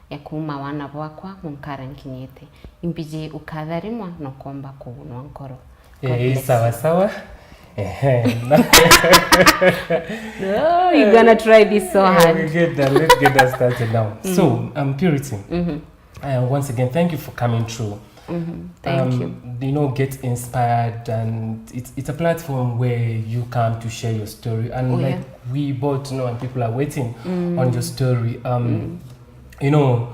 ekuma wana bwakwa munkarankinyete impije ukatharimwa no komba kuunwa nkoro. Sawa. No, you're gonna try this so hard. Let's get that started now. So, Purity, once again, thank you for coming through. Thank you. You know, get inspired, and it's a platform where you come to share your story, and we both know, and people are waiting on your story. You know,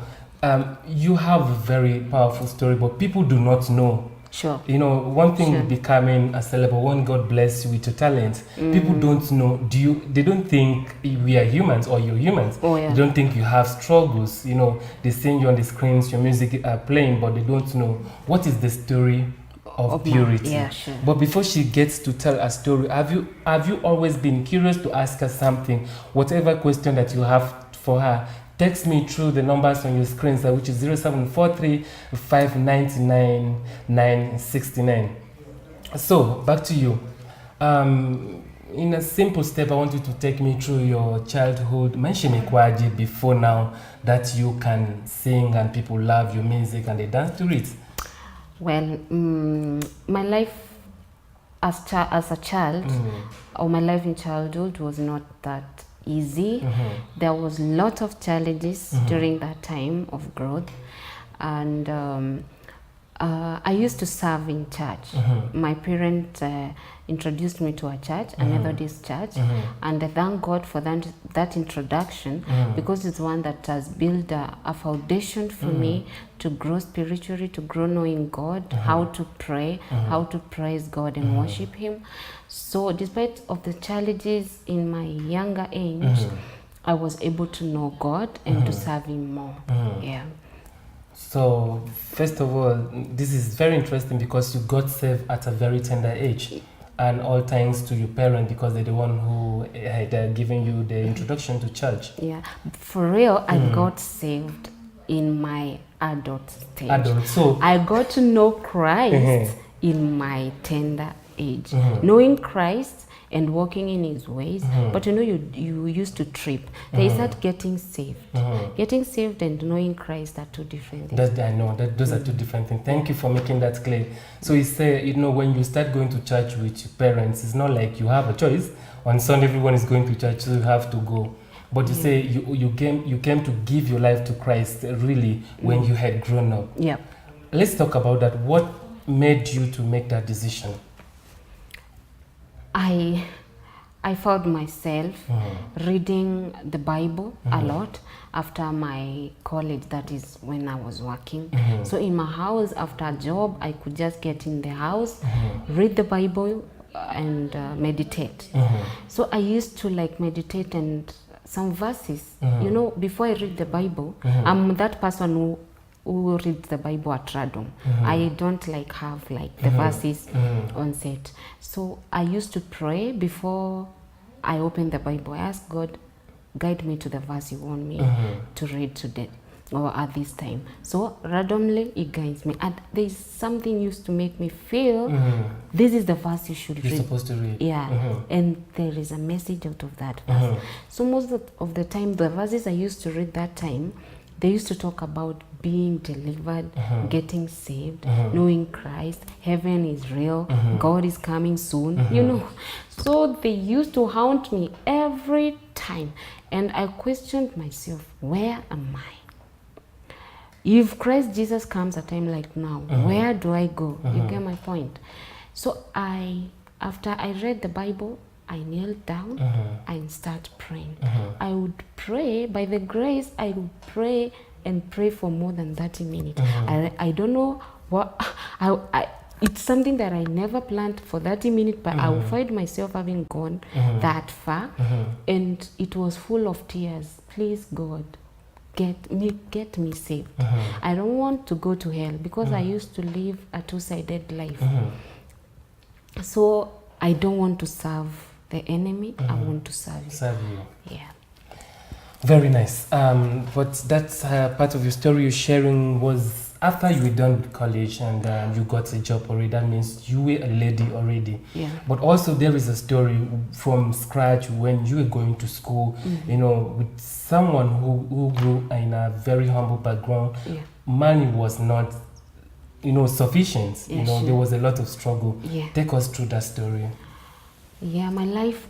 you have a very powerful story, but people do not know. Sure. You know, one thing with becoming a celeb, when God bless you with your talent, people don't know. They don't think we are humans or you're humans. They don't think you have struggles. You know, they sing you on the screens, your music are playing, but they don't know what is the story of Purity. Sure. But before she gets to tell a story, have you always been curious to ask her something? Whatever question that you have for her, text me through the numbers on your screens, which is 0743 599 969. So, back to you. In a simple step, I want you to take me through your childhood. Mention Ikwaji before now that you can sing and people love your music and they dance to it. Well, my life as a child, or my life in childhood was not that easy. There was a lot of challenges during that time of growth, and I used to serve in church. My parents introduced me to a church, a Methodist church, and I thank God for that introduction, because it's one that has built a foundation for me to grow spiritually, to grow knowing God, how to pray, how to praise God and worship Him. So despite of the challenges in my younger age, I was able to know God and to serve Him more. Yeah. So, first of all, this is very interesting because you got saved at a very tender age, and all thanks to your parents, because they're the one who had given you the introduction to church. Yeah, for real, I got saved in my adult stage. So I got to know Christ in my tender age, knowing Christ and walking in His ways. But you know, you used to trip. They start getting saved. Getting saved and knowing Christ are two different things. I know that those are two different things. Thank you for making that clear. So you say, you know, when you start going to church with your parents, it's not like you have a choice. On Sunday, everyone is going to church, so you have to go. But you say you came to give your life to Christ really when you had grown up. Yeah. Let's talk about that. What made you to make that decision? I found myself reading the Bible a lot after my college, that is when I was working. So in my house, after a job, I could just get in the house, read the Bible and meditate. So I used to like meditate and some verses. You know, before I read the Bible, I'm that person who reads the Bible at random. I don't like have like the verses on set. So I used to pray before I open the Bible. I ask God, guide me to the verse you want me to read today or at this time. So randomly it guides me, and there's something used to make me feel this is the verse you should read. You're supposed to read. Yeah, and there is a message out of that verse. So most of the time, the verses I used to read that time, they used to talk about being delivered, getting saved, knowing Christ, heaven is real, God is coming soon, you know. So they used to haunt me every time. And I questioned myself, where am I? If Christ Jesus comes a time like now, where do I go? You get my point? So after I read the Bible, I knelt down and start praying. I would pray, by the grace, I would pray and pray for more than 30 minutes. I don't know what, it's something that I never planned for 30 minutes, but I will find myself having gone that far, and it was full of tears. Please, God, get me saved. I don't want to go to hell, because I used to live a two-sided life. So I don't want to serve the enemy. I want to serve you. Yeah. Very nice. But that part of your story you're sharing was after you were done with college and you got a job already, that means you were a lady already. Yeah. But also there is a story from scratch when you were going to school, you know, with someone who grew in a very humble background. Yeah. Money was not, you know, sufficient. Yeah, you know, sure. there was a lot of struggle. Yeah. Take us through that story. Yeah, my life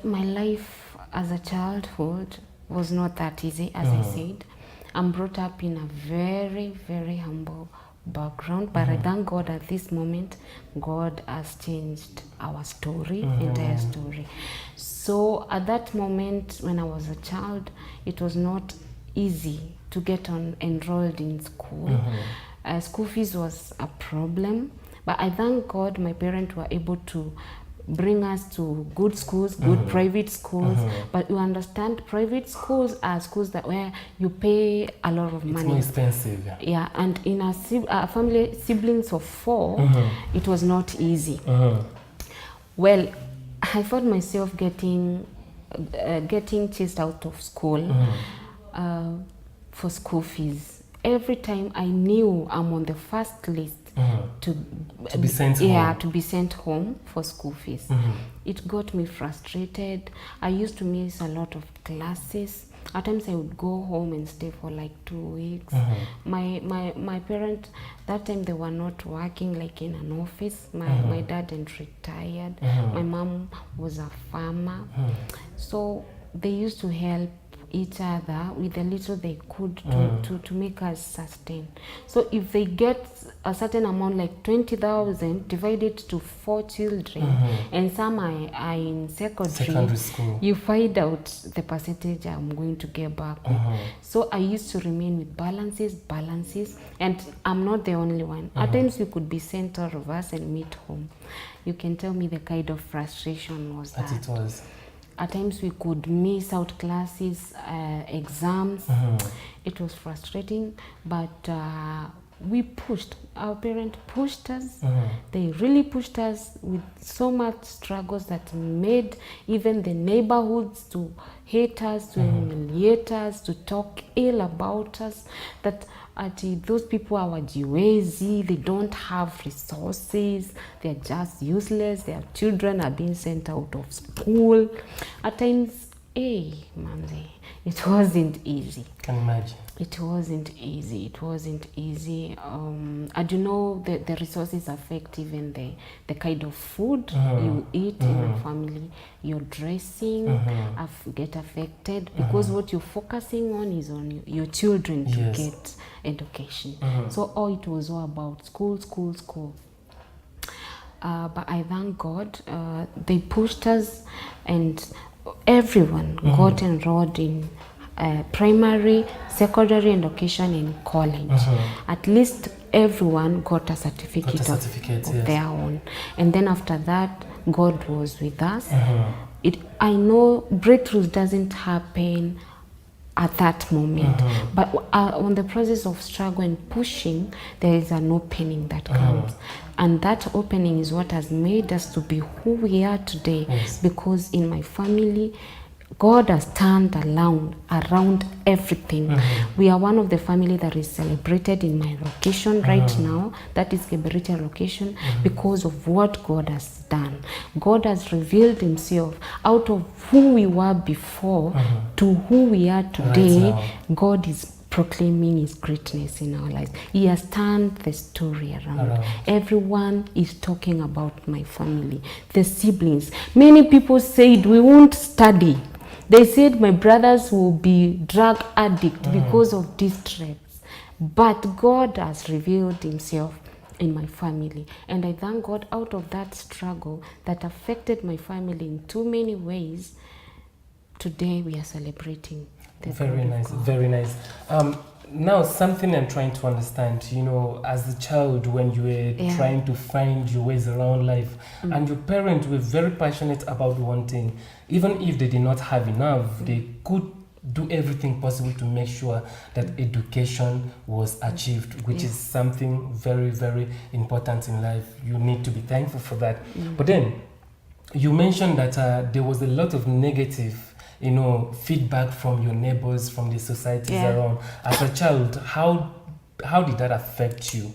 as a childhood was not that easy, as I said. I'm brought up in a very, very humble background, but I thank God at this moment, God has changed our story, entire story. So at that moment, when I was a child, it was not easy to get enrolled in school. School fees was a problem, but I thank God my parents were able to bring us to good schools, good private schools. But you understand, private schools are schools that where you pay a lot of money. It's more expensive. Yeah, and in a family, siblings of 4, it was not easy. Well, I found myself getting chased out of school for school fees. Every time I knew I'm on the first list to be sent home. Yeah, to be sent home for school fees. It got me frustrated. I used to miss a lot of classes. At times I would go home and stay for like 2 weeks. My parents, that time they were not working like in an office. My dad had retired. My mom was a farmer. So they used to help each other with the little they could to make us sustain. So if they get a certain amount, like 20,000, divided to 4 children, and some are in secondary school, you find out the percentage I'm going to get back. So I used to remain with balances, and I'm not the only one. At times we could be sent all of us and meet home. You can tell me the kind of frustration was that. It was. At times we could miss out classes, exams. It was frustrating, but we pushed. Our parents pushed us. They really pushed us with so much struggles that made even the neighborhoods to hate us, to humiliate us, to talk ill about us. That those people are J.BASSEY, they don't have resources, they're just useless, their children are being sent out of school. At times, manzi, it wasn't easy. Can imagine. It wasn't easy. It wasn't easy. I do know that the resources affect even the kind of food you eat in a family. Your dressing get affected because what you're focusing on is on your children to get education. So it was all about school. But I thank God they pushed us, and everyone got enrolled in primary, secondary education, and college. At least everyone got a certificate of their own. And then after that, God was with us. I know breakthroughs doesn't happen at that moment, but on the process of struggle and pushing, there is an opening that comes. And that opening is what has made us to be who we are today. Because in my family, God has turned around everything. We are one of the family that is celebrated in my location right now. That is Gebericha location, because of what God has done. God has revealed himself out of who we were before to who we are today. Right, God is proclaiming his greatness in our lives. He has turned the story around. Everyone is talking about my family, the siblings. Many people said we won't study. They said my brothers will be drug addict because of distress. But God has revealed himself in my family. And I thank God out of that struggle that affected my family in too many ways. Today we are celebrating. Very nice, very nice. Now, something I'm trying to understand, you know, as a child, when you were trying to find your ways around life, and your parents were very passionate about one thing, even if they did not have enough, they could do everything possible to make sure that education was achieved, which is something very, very important in life. You need to be thankful for that. But then, you mentioned that there was a lot of negative, you know, feedback from your neighbors, from the societies around. As a child, how did that affect you?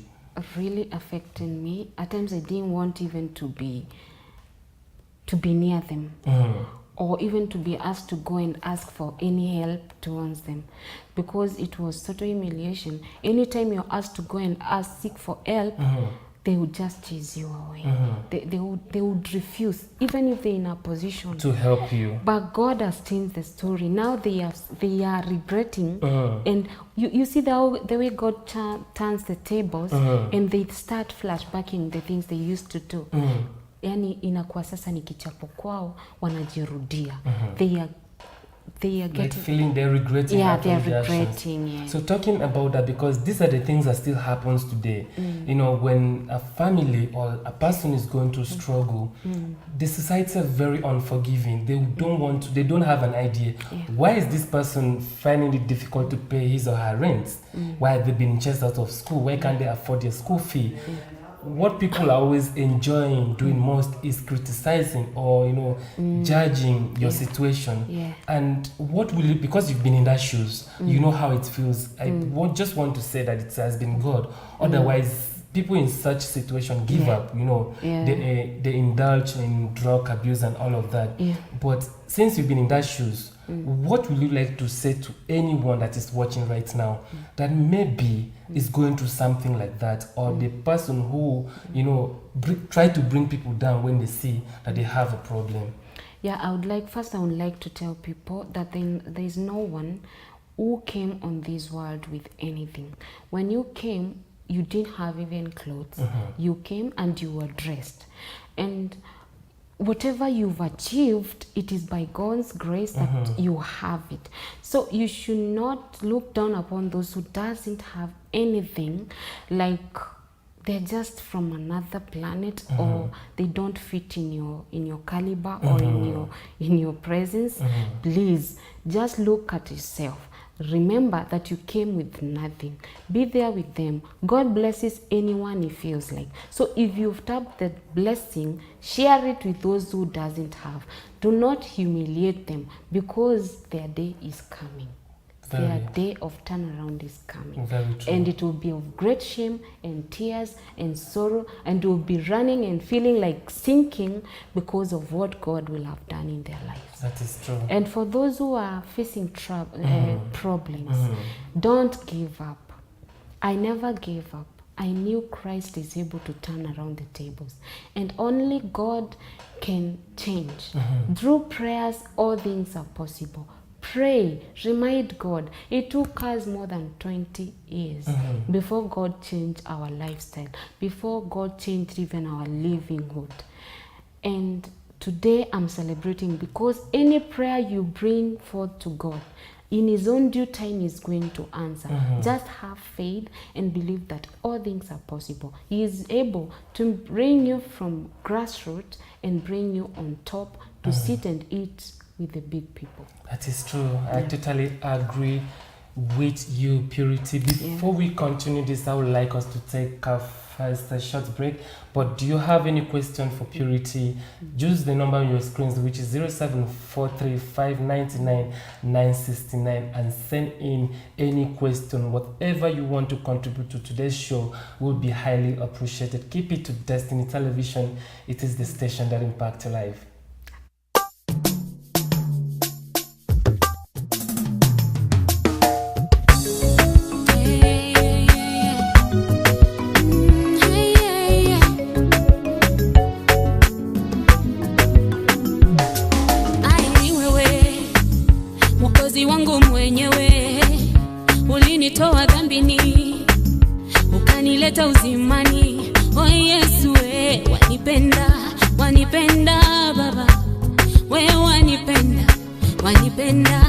really affected me. At times I didn't want even to be near them, or even to be asked to go and ask for any help towards them, because it was total humiliation. Anytime you're asked to go and seek for help, they would just chase you away. They would refuse, even if they're in a position to help you. But God has changed the story. Now they are regretting, and you see the way God turns the tables, and they start flashbacking the things they used to do. Yani inakuwa sasa ni kichapo kwao, wanajirudia. They are getting, like feeling they're regretting. Yeah, they're regretting. Yeah. So talking about that, because these are the things that still happens today. You know, when a family or a person is going to struggle, the society are very unforgiving. They don't want to, they don't have an idea. Why is this person finding it difficult to pay his or her rent? Why have they been chased out of school? Why can't they afford their school fee? What people are always enjoying doing most is criticizing or, you know, judging your situation. And what will you, because you've been in that shoes, you know how it feels. I just want to say that it has been God. Otherwise, people in such situation give up, you know, they indulge in drug abuse and all of that. But since you've been in that shoes, what would you like to say to anyone that is watching right now that maybe is going through something like that, or the person who, you know, try to bring people down when they see that they have a problem? Yeah, I would like to tell people that there is no one who came on this world with anything. When you came, you didn't have even clothes. You came and you were dressed. And whatever you've achieved, it is by God's grace that you have it. So you should not look down upon those who doesn't have anything, like they're just from another planet, or they don't fit in your caliber or in your presence. Please just look at yourself. Remember that you came with nothing. Be there with them. God blesses anyone he feels like. So if you've tapped that blessing, share it with those who doesn't have. Do not humiliate them, because their day is coming. Their day of turnaround is coming. Very true. And it will be of great shame and tears and sorrow, and will be running and feeling like sinking because of what God will have done in their lives. That is true. And for those who are facing problems, don't give up. I never gave up. I knew Christ is able to turn around the tables, and only God can change. Through prayers, all things are possible. Pray, remind God. It took us more than 20 years before God changed our lifestyle, before God changed even our livelihood. And today I'm celebrating, because any prayer you bring forth to God, in his own due time is going to answer. Just have faith and believe that all things are possible. He is able to bring you from grassroots and bring you on top to sit and eat with the big people. That is true. I totally agree with you, Purity. Before we continue this, I would like us to take a short break. But do you have any question for Purity? Use the number on your screens, which is 0743-599-969, and send in any question. Whatever you want to contribute to today's show will be highly appreciated. Keep it to Destiny Television. It is the station that impacts your life. Ulinitoa dhambini, ukanileta uzimani. Oh Yesu, we wanipenda, wanipenda Baba. We wanipenda, wanipenda,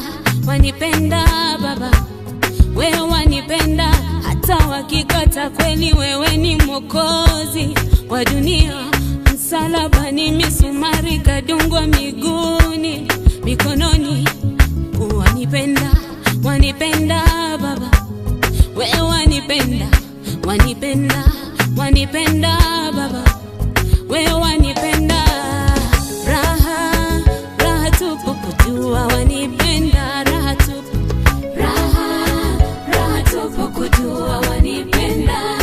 wanipenda Baba. We wanipenda, hata wakikata kweli wewe ni Mwokozi wa dunia. Msalabani misumari kadungwa miguuni, mikononi. Wanipenda, wanipenda Baba. We wanipenda, wanipenda, wanipenda Baba. We wanipenda. Raha, raha tupu kujua wanipenda. Raha tupu, raha, raha tupu kujua wanipenda.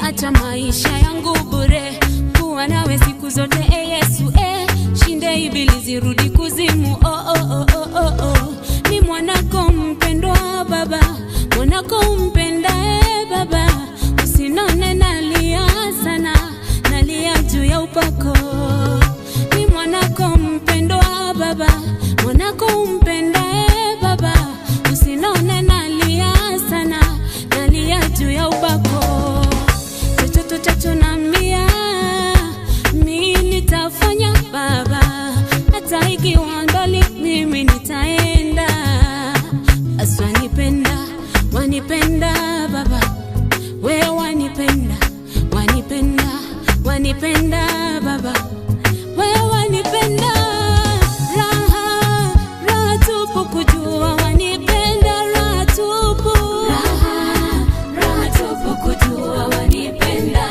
acha maisha yangu bure, kuwa nawe siku zote Yesu shinde ibilisi rudi kuzimu ni mwanako mpendwa baba, mwanako mpenda baba, usinone nalia sana, nalia juu ya upako. Ni mwanako mpendwa baba, mwanako mpenda baba, usinone nalia sana, nalia juu ya upako. Chochote chacho nambia mimi nitafanya baba, hata ikiwa mbali mimi nitaenda. Aswa nipenda, wanipenda baba, we wanipenda, wanipenda, wanipenda baba, we wanipenda. Raha, raha tupu kujua wanipenda, raha tupu. Raha, raha tupu kujua wanipenda.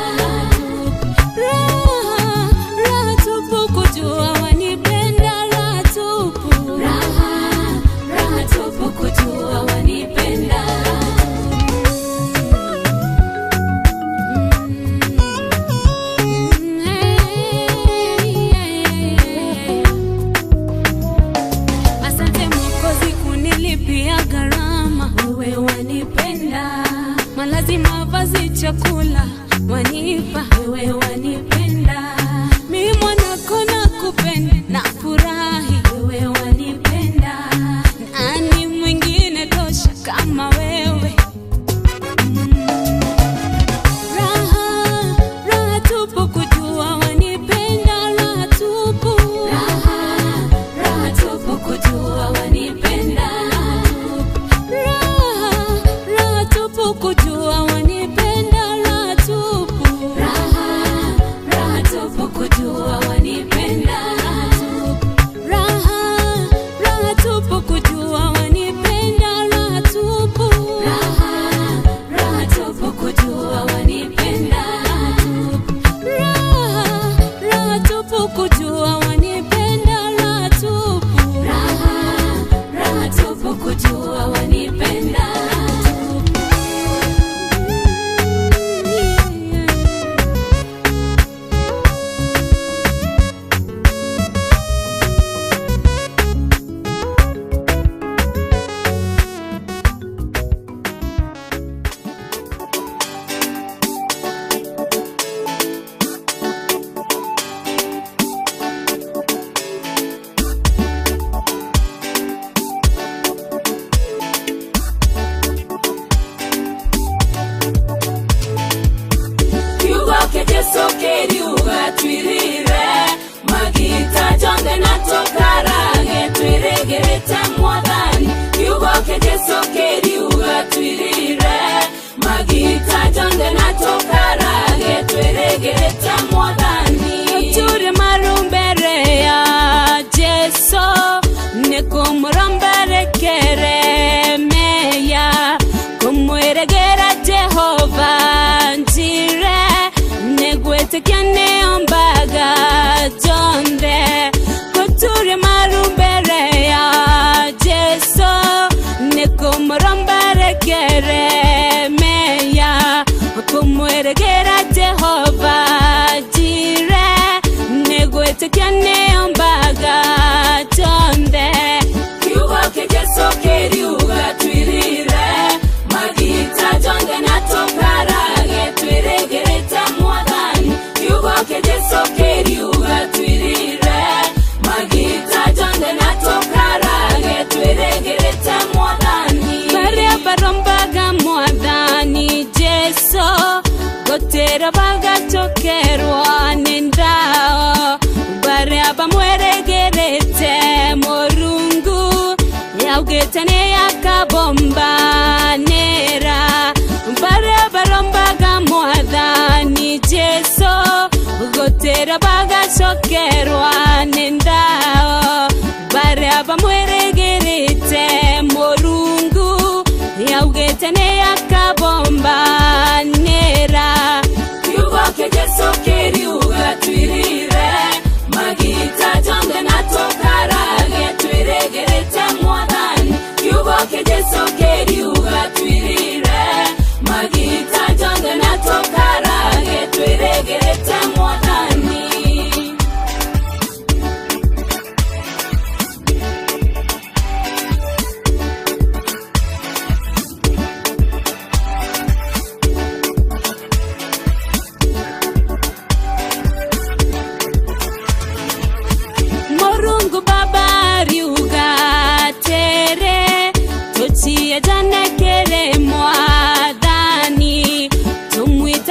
Raha, raha tupu kujua wanipenda, raha tupu. Raha, raha tupu kujua wanipenda. Asante Mwokozi kunilipia gharama, wewe wanipenda. Malazi, mavazi, chakula wanipa, wewe wanipenda. Mimi mwanako nakupenda, nafurahi, wewe wanipenda. Nani mwingine tosha kama wewe? Raha, raha tupu kujua wanipenda, raha tupu. Raha, raha tupu kujua wanipenda. Raha, raha tupu kujua wanipenda, raha tupu. Raha, raha tupu kujua wanipenda. Raha, raha tupu kujua wanipenda, raha tupu. Raha, raha tupu kujua wanipenda. Raha, raha tupu kujua wanipenda, raha tupu. Raha, raha tupu kujua wanipenda. Soke diuga twirire magita jonde natokarage twiregerete mwadhani. Yugo keje soke diuga twirire magita jonde natokarage twiregerete mwadhani. Ture marumbere ya Jesu nekumurambere kere meya kumweregera Jehova njire negwete kyane ombaga jonde. Kuture marumbere ya Jesu nekumurambere kere meya kumweregera Jehova jire negwete kyane ombaga jonde. Yugo keje soke diuga twirire magita jonde natokarage twiregerete mwadhani. Yugo keje soke diuga twirire magita jonde natokarage twiregerete mwadhani. Baria barombaga mwadhani Jesu gotera baga chokerwa nindao. Baria bamweregerete morungu yaugetane yakabomba nera. Baria barombaga mwadhani Jesu gotera baga chokerwa nindao. Baria bamweregerete morungu yaugetane yakabomba nera. Yugo keje soke diuga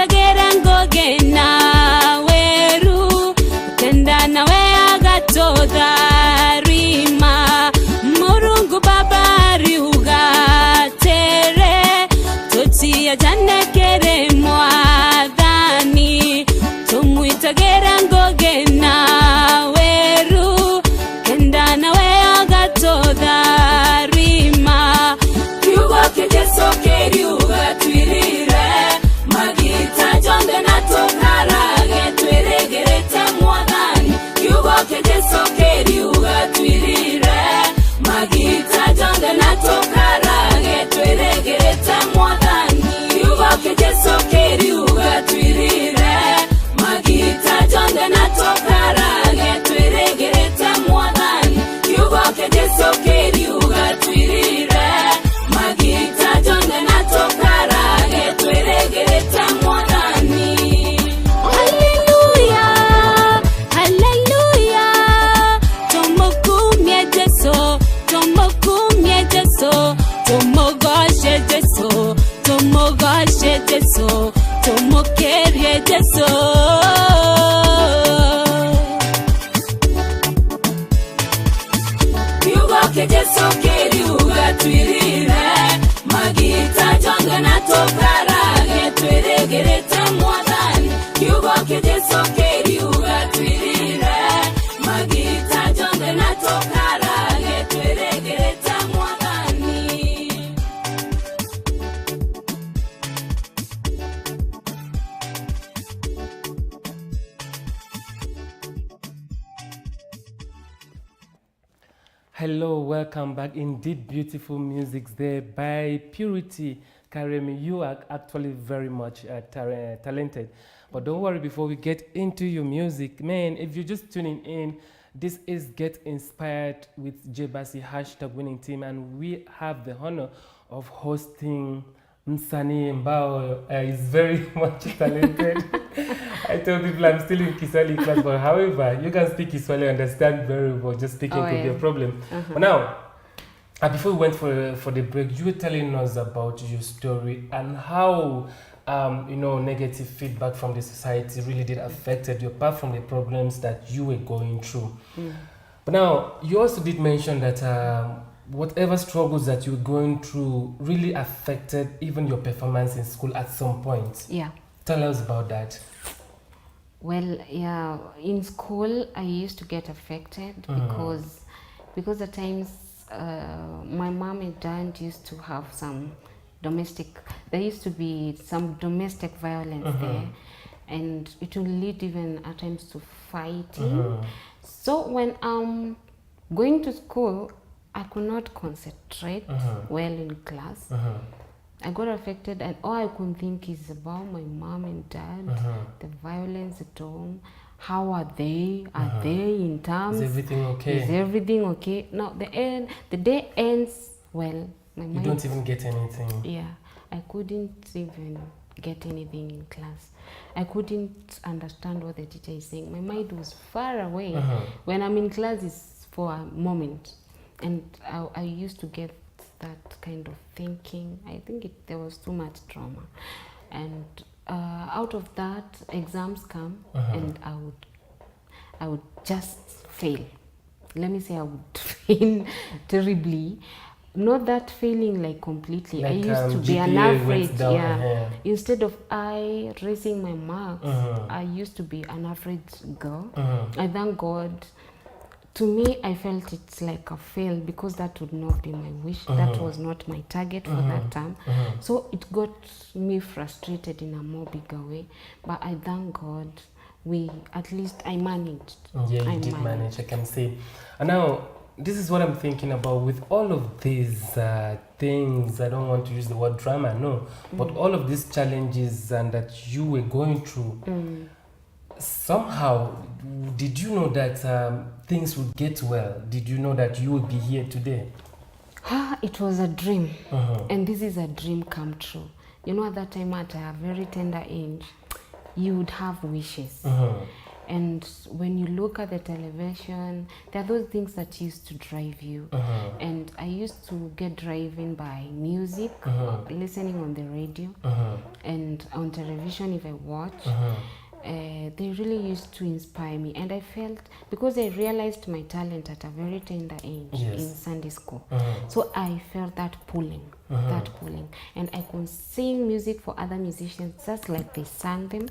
tumwitagera ngoge na weru kenda nawe agatotha rima murungu babari ugatere totia janekere mwathani tumwitagera ngoge na weru kenda nawe agatotha rima kiugo kejeso keriuga twirire magita jonde na tokarage tweregerete mwathani kiugo kejeso keriuga twirire magita jonde na tokarage tweregerete mwathani kiugo kejeso keriuga twirire magita jonde na tokarage tweregerete mwathani kiugo kejeso keriuga twirire magita jonde na tokarage tweregerete mwathani. Hallelujah, hallelujah, tomokumye Jesu, tomokumye Jesu, tomogoshe Jesu, tomogoshe Jesu, tomokerie Jesu. Kiugo kejeso keriuga twirire magita jonde na tokarage tweregerete mwathani kiugo kejeso keriuga twirire magita jonde na tokarage tweregerete mwathani. Hello, welcome back. Indeed, beautiful music there by Purity Karimi. You are actually very much talented. But don't worry, before we get into your music, man, if you're just tuning in, this is Get Inspired with J.BASSEY #winning team, and we have the honor of hosting Msanii Mbao. Is very much talented. I tell people I'm still in Kiswahili class, but however, you can speak Kiswahili, understand very well. Just speaking could be a problem. But now, before we went for the break, you were telling us about your story and how negative feedback from the society really did affected you, apart from the problems that you were going through. But now, you also did mention that whatever struggles that you were going through really affected even your performance in school at some point. Yeah. Tell us about that. Well, yeah, in school I used to get affected because at times my mom and dad used to have there used to be some domestic violence there, and it will lead even at times to fighting. So when I'm going to school, I could not concentrate well in class. I got affected, and all I could think is about my mom and dad, the violence at home. How are they? Are they in terms? Is everything okay? Is everything okay? Now the day ends. Well, my mind. You don't even get anything. Yeah, I couldn't even get anything in class. I couldn't understand what the teacher is saying. My mind was far away. When I'm in class, it's for a moment, and I used to get that kind of thinking. I think there was too much trauma, and out of that, exams come, and I would just fail. Let me say I would fail terribly. Not that failing like completely. Like, I used to be GPA an average. down, Yeah. Instead of I raising my marks, I used to be an average girl. I thank God. To me, I felt it's like a fail because that would not be my wish. That was not my target for that time. So it got me frustrated in a more bigger way. But I thank God, at least I managed. Yeah, you did manage, I can say. And now, this is what I'm thinking about with all of these things. I don't want to use the word drama, no. But all of these challenges and that you were going through, somehow, did you know that things would get well? Did you know that you would be here today? It was a dream. And this is a dream come true. You know, at that time, at a very tender age, you would have wishes. And when you look at the television, there are those things that used to drive you. And I used to get driven by music, listening on the radio, and on television if I watch. They really used to inspire me, and I felt, because I realized my talent at a very tender age in Sunday school, so I felt that pulling, and I could sing music for other musicians just like they sang them,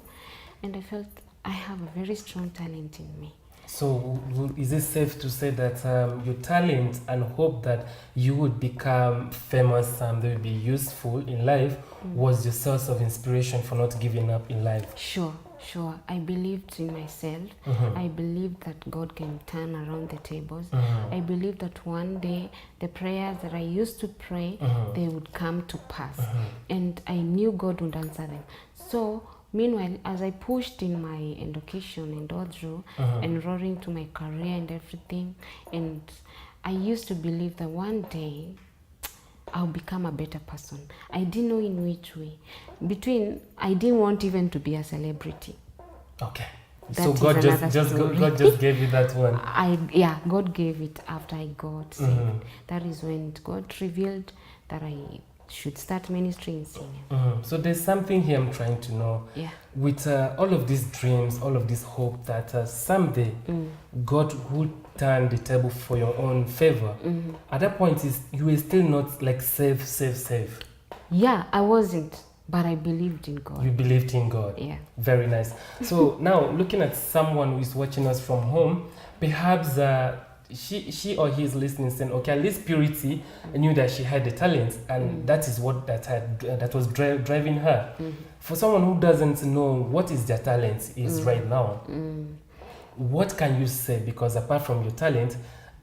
and I felt I have a very strong talent in me. So is it safe to say that your talent and hope that you would become famous and they will be useful in life was your source of inspiration for not giving up in life? Sure. I believed in myself. I believed that God can turn around the tables. I believed that one day the prayers that I used to pray, they would come to pass. And I knew God would answer them. So meanwhile, as I pushed in my education and all through, enrolling to my career and everything, and I used to believe that one day I'll become a better person. I didn't know in which way. I didn't want even to be a celebrity. Okay. That so God just gave you that one. God gave it after I got saved. That is when God revealed that I should start ministry in singing. So there's something here I'm trying to know. Yeah. With all of these dreams, all of this hope that someday God would turn the table for your own favor. At that point, you were still not like safe. Yeah, I wasn't, but I believed in God. You believed in God. Yeah. Very nice. So now, looking at someone who is watching us from home, perhaps she or he is listening, saying, "Okay, at least Purity knew that she had the talent, and that is what that was driving her." For someone who doesn't know what is their talent is right now, what can you say? Because apart from your talent,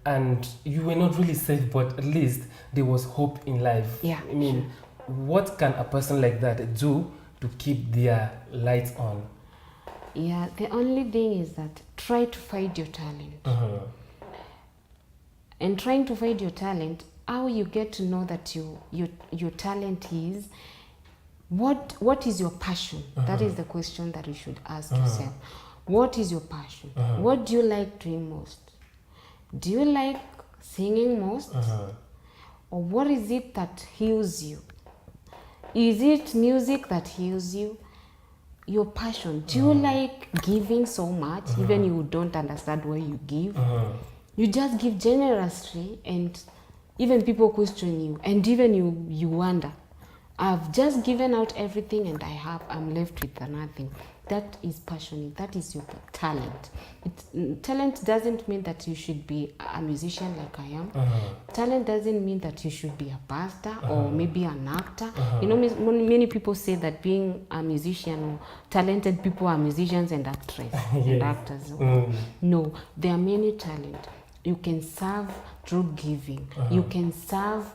and you were not really safe, but at least there was hope in life. Yeah. I mean, what can a person like that do to keep their lights on? Yeah, the only thing is that try to find your talent. And trying to find your talent, how you get to know that your talent is, what is your passion? That is the question that you should ask yourself. What is your passion? What do you like doing most? Do you like singing most? Or what is it that heals you? Is it music that heals you? Your passion. Do you like giving so much, even you don't understand why you give? You just give generously, and even people question you, and even you wonder, I've just given out everything and I'm left with nothing. That is passionate. That is your talent. Talent doesn't mean that you should be a musician like I am. Talent doesn't mean that you should be a pastor or maybe an actor. You know, many people say that being a musician or talented people are musicians and actresses and actors. No, there are many talents. You can serve through giving. You can serve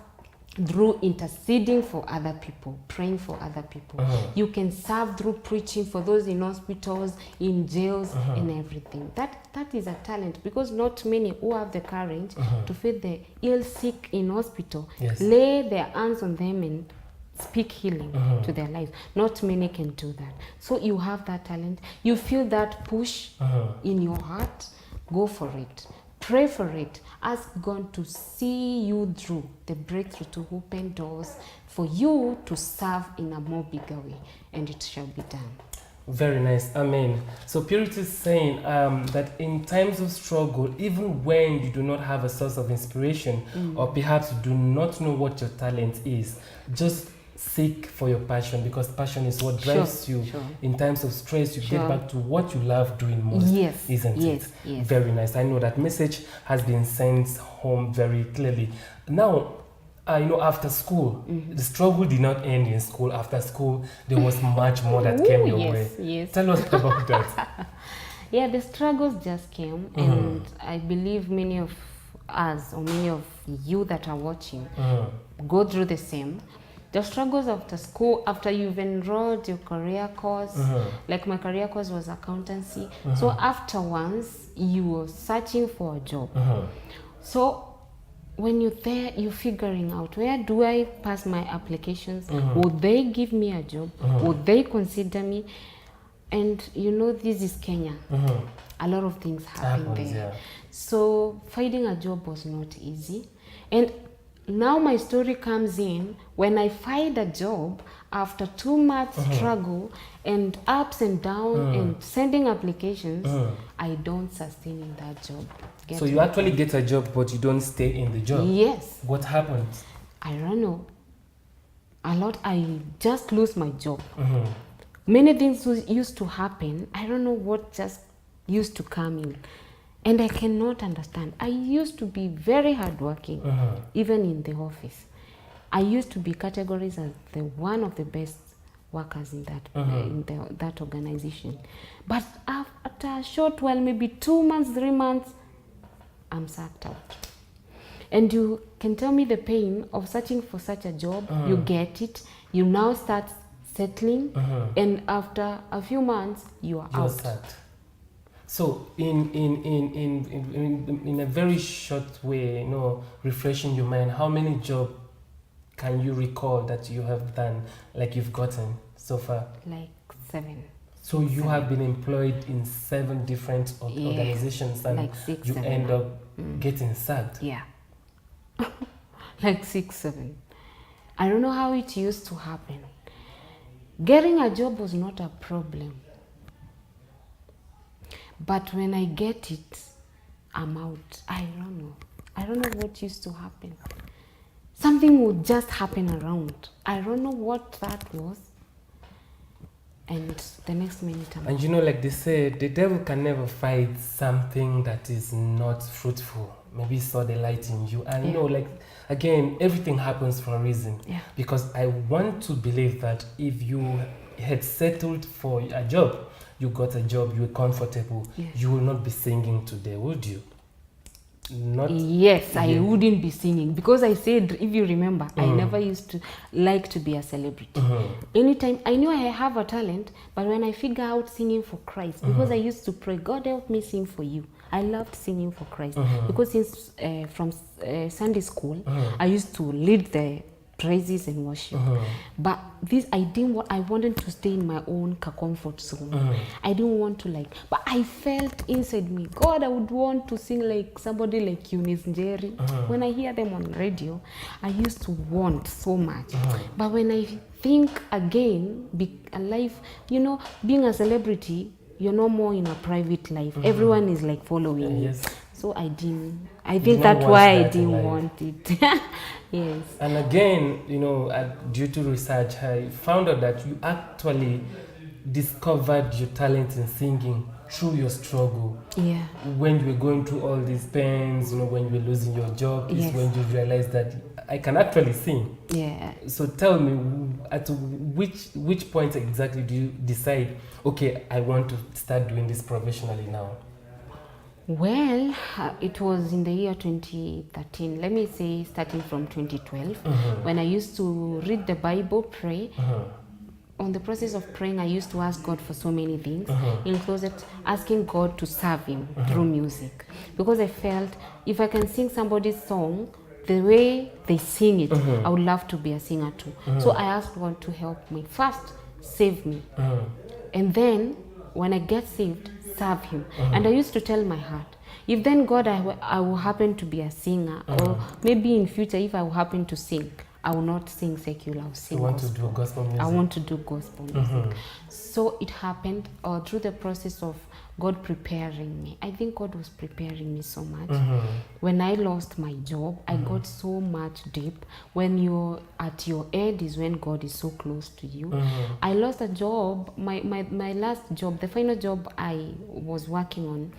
through interceding for other people, praying for other people. You can serve through preaching for those in hospitals, in jails, and everything. That is a talent, because not many who have the courage to feed the ill sick in hospital, lay their hands on them and speak healing to their lives. Not many can do that. So you have that talent. You feel that push in your heart, go for it. Pray for it. Ask God to see you through the breakthrough, to open doors for you to serve in a more bigger way, and it shall be done. Very nice. Amen. So Purity is saying that in times of struggle, even when you do not have a source of inspiration, or perhaps you do not know what your talent is, just seek for your passion, because passion is what drives you. In times of stress, you get back to what you love doing most, isn't it? Yes. Very nice. I know that message has been sent home very clearly. Now, after school, the struggle did not end in school. After school, there was much more that came your way. Yes. Tell us about that. Yeah, the struggles just came, and I believe many of us, or many of you that are watching, go through the same. The struggles after school, after you've enrolled your career course, like my career course was accountancy. So afterwards, you were searching for a job. So when you're there, you're figuring out, where do I pass my applications? Will they give me a job? Will they consider me? And you know, this is Kenya. A lot of things happen there. Yeah. So finding a job was not easy. And now my story comes in when I find a job after 2 months struggle and ups and downs and sending applications, I don't sustain in that job. So you actually get a job, but you don't stay in the job? Yes. What happened? I don't know. I just lose my job. Many things used to happen. I don't know what just used to come in. And I cannot understand. I used to be very hardworking, even in the office. I used to be categorized as one of the best workers in that organization. But after a short while, maybe 2 months, 3 months, I'm sacked out. And you can tell me the pain of searching for such a job. You get it. You now start settling, and after a few months, you're out. Sacked. So in a very short way, refreshing your mind, how many jobs can you recall that you have done, like you've gotten so far? Like 7. So you have been employed in 7 different organizations, and like 6, you 7 end up getting sacked. Yeah. Like 6, 7. I don't know how it used to happen. Getting a job was not a problem. But when I get it, I'm out. I don't know. I don't know what used to happen. Something would just happen around. I don't know what that was. And the next minute I'm And like they say, the devil can never fight something that is not fruitful. Maybe he saw the light in you. And again, everything happens for a reason. Yeah. Because I want to believe that if you had settled for a job, you got a job, you were comfortable, you will not be singing today, would you? Not. Yes, I wouldn't be singing, because I said, if you remember, I never used to like to be a celebrity. Anytime, I knew I have a talent, but when I figure out singing for Christ, because I used to pray, God help me sing for you. I loved singing for Christ, because since from Sunday school, I used to lead the praises and worship. But this, I wanted to stay in my own comfort zone. I didn't want to but I felt inside me, God, I would want to sing like somebody like Eunice Njeri. When I hear them on radio, I used to want so much. But when I think again, being a celebrity, you're no more in a private life. Everyone is following you. So I think that's why I didn't want it. Yes. And again, due to research, I found out that you actually discovered your talent in singing through your struggle. Yeah. When you were going through all these pains, when you were losing your job, is when you realized that I can actually sing. Yeah. So tell me, at which point exactly do you decide, okay, I want to start doing this professionally now? Well, it was in the year 2013, let me say starting from 2012, when I used to read the Bible, pray. On the process of praying, I used to ask God for so many things, including asking God to serve Him through music. Because I felt if I can sing somebody's song the way they sing it, I would love to be a singer too. So I asked God to help me. First, save me. And then, when I get saved, serve Him. And I used to tell my heart, if then God, I will happen to be a singer, or maybe in future if I will happen to sing, I will not sing secular, I will sing gospel. To do gospel music. I want to do gospel music. So it happened through the process of God preparing me. I think God was preparing me so much. When I lost my job, I got so much deep. When you're at your end is when God is so close to you. I lost a job, my last job, the final job I was working on,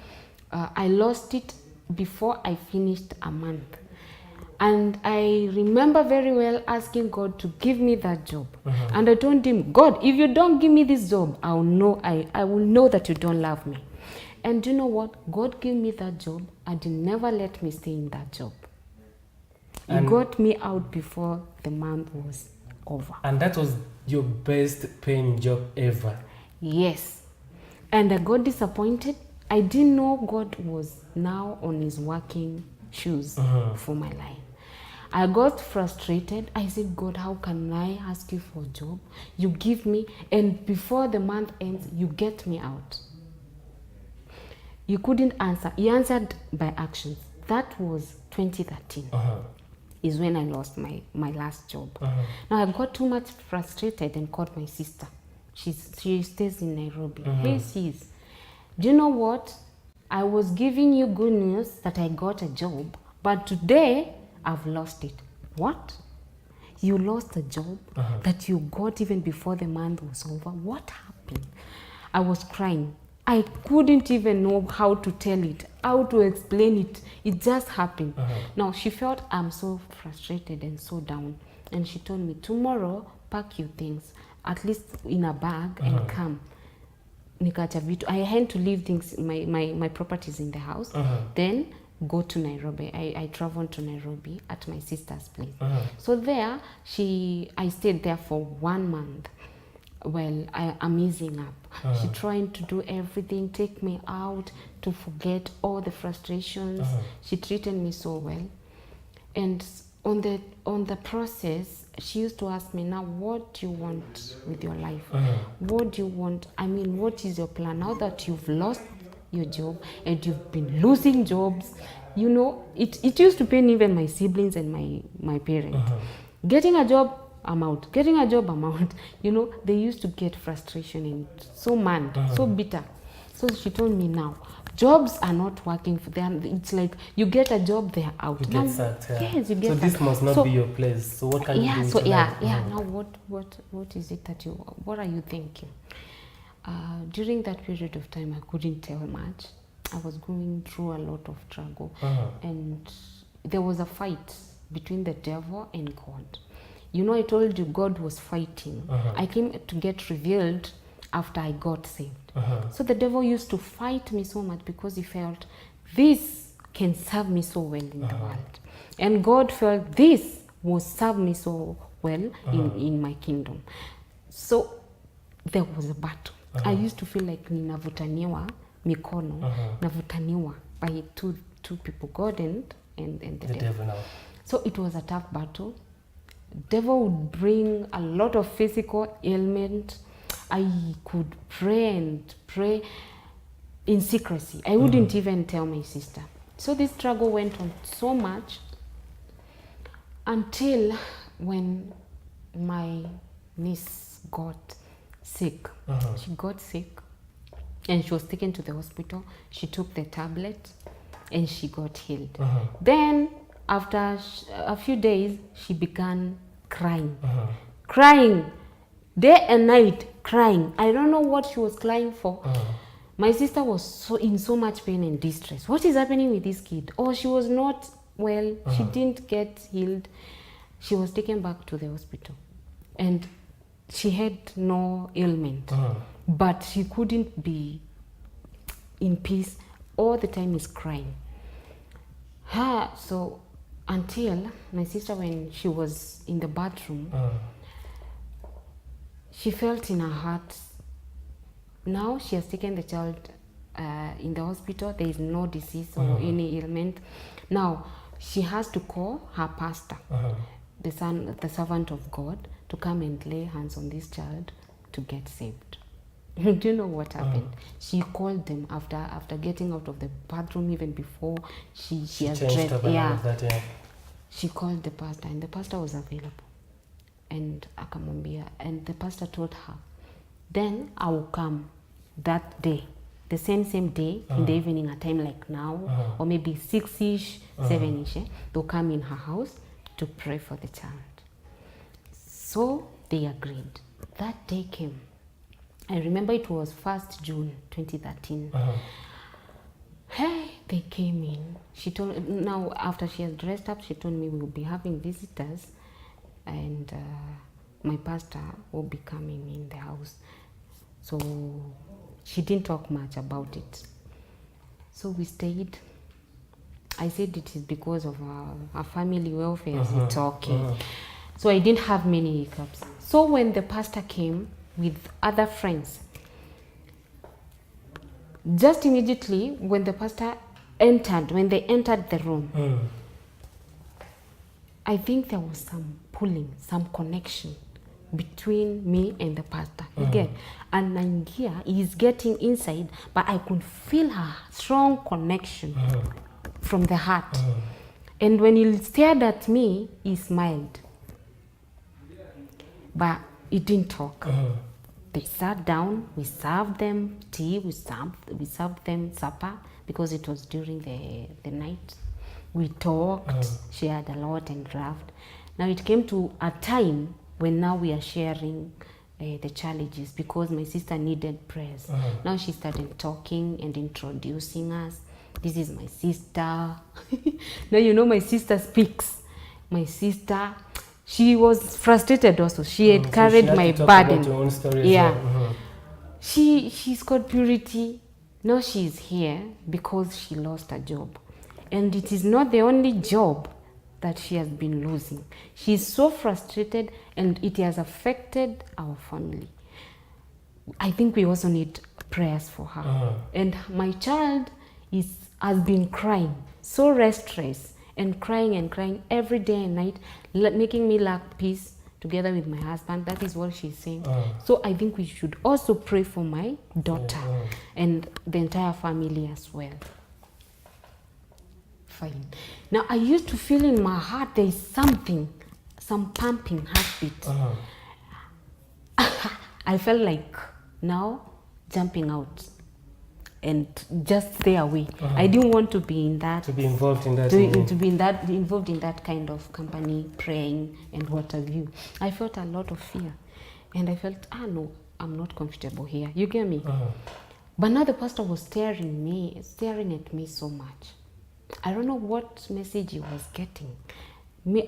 I lost it before I finished a month. And I remember very well asking God to give me that job. And I told Him, God, if you don't give me this job, I will know that you don't love me. And you know what? God gave me that job and He never let me stay in that job. He got me out before the month was over. And that was your best paying job ever? Yes. And I got disappointed. I didn't know God was now on His working shoes for my life. I got frustrated. I said, God, how can I ask you for a job? You give me, and before the month ends, you get me out. You couldn't answer. He answered by actions. That was 2013. Is when I lost my last job. Now I got too much frustrated and called my sister. She stays in Nairobi. Hey sis, do you know what? I was giving you good news that I got a job, but today I've lost it. What? You lost a job that you got even before the month was over? What happened? I was crying. I couldn't even know how to tell it, how to explain it. It just happened. Now, she felt I'm so frustrated and so down. And she told me, tomorrow, pack your things, at least in a bag, and come. I had to leave things, my properties in the house. Then go to Nairobi. I traveled to Nairobi at my sister's place. So there, I stayed there for 1 month. Well, I'm easing up. She trying to do everything, take me out to forget all the frustrations. She treated me so well. And on the process, she used to ask me, now what do you want with your life? What do you want? I mean, what is your plan now that you've lost your job and you've been losing jobs? You know, it used to pain even my siblings and my parents. Getting a job, I'm out. Getting a job, I'm out. You know, they used to get frustration and so mad, so bitter. So she told me, now, jobs are not working for them. It's like you get a job, they're out. You get sacked, Yes, you get so sacked. this must not be your place. So what can you do? Now what is it that what are you thinking? During that period of time, I couldn't tell much. I was going through a lot of struggle. And there was a fight between the devil and God. You know, I told you God was fighting. I came to get revealed after I got saved. So the devil used to fight me so much because he felt this can serve me so well in the world. And God felt this will serve me so well in my kingdom. So there was a battle. I used to feel like ninavutaniwa mikono, navutaniwa by two people, God and the devil. Now. So it was a tough battle. Devil would bring a lot of physical ailment. I could pray and pray in secrecy. I wouldn't even tell my sister. So this struggle went on so much until when my niece got sick. She got sick and she was taken to the hospital. She took the tablet and she got healed. Then after a few days, she began crying. Crying. Day and night, crying. I don't know what she was crying for. My sister was in so much pain and distress. What is happening with this kid? Oh, she was not well. She didn't get healed. She was taken back to the hospital. And she had no ailment. But she couldn't be in peace. All the time is crying. So until my sister, when she was in the bathroom, she felt in her heart, now she has taken the child in the hospital, there is no disease or any ailment. Now she has to call her pastor, the servant of God, to come and lay hands on this child to get saved. Do you know what happened? She called them after getting out of the bathroom, even before she has dressed. She called the pastor, and the pastor was available. And akamwambia, and the pastor told her, then I will come that day, the same day, in the evening, a time like now, or maybe 6-ish, 7-ish, they'll come in her house to pray for the child. So they agreed. That day came. I remember it was 1st June 2013. Hey, they came in. She told, now after she had dressed up, she told me we will be having visitors and my pastor will be coming in the house. So she didn't talk much about it. So we stayed. I said it is because of our family welfare. It's okay. So I didn't have many hiccups. So when the pastor came with other friends, just immediately when the pastor entered, when they entered the room, I think there was some pulling, some connection between me and the pastor. You get? And Nangia is getting inside, but I could feel her strong connection from the heart. And when he stared at me, he smiled. But he didn't talk. They sat down, we served them tea, we served them supper because it was during the night. We talked, shared a lot and laughed. Now it came to a time when now we are sharing the challenges because my sister needed prayers. Now she started talking and introducing us. This is my sister. Now you know my sister speaks. My sister, she was frustrated also. She had carried so she had my to talk burden. about your own story Yeah. as well. She's got purity. Now she's here because she lost her job. And it is not the only job that she has been losing. She's so frustrated and it has affected our family. I think we also need prayers for her. And my child has been crying, so restless, and crying every day and night, making me lack peace together with my husband. That is what she's saying. So I think we should also pray for my daughter and the entire family as well. Fine. Now I used to feel in my heart there is something, some pumping heartbeat. I felt like now jumping out and just stay away. I didn't want to be in that. To be involved in that. To be involved in that kind of company, praying and what have you. I felt a lot of fear, and I felt, no, I'm not comfortable here. You get me? But now the pastor was staring at me so much. I don't know what message he was getting.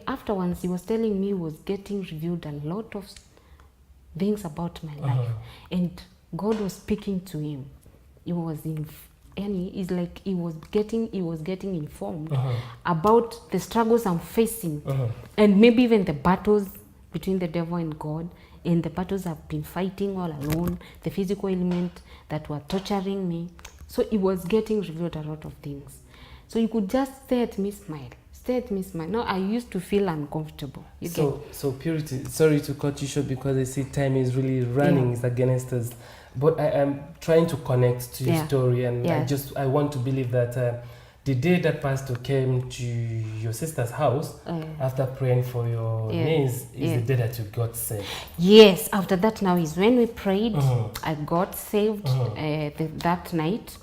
Afterwards, he was telling me he was getting revealed a lot of things about my life, and God was speaking to him. He was it's like he was getting informed about the struggles I'm facing, and maybe even the battles between the devil and God, and the battles I've been fighting all alone, the physical element that were torturing me. So he was getting revealed a lot of things. So you could just stare at me, smile. No, I used to feel uncomfortable. So Purity, sorry to cut you short because I see time is really running, it's against us. But I am trying to connect to your story, and I want to believe that the day that pastor came to your sister's house after praying for your niece is the day that you got saved. Yes, after that now is when we prayed. I got saved that night,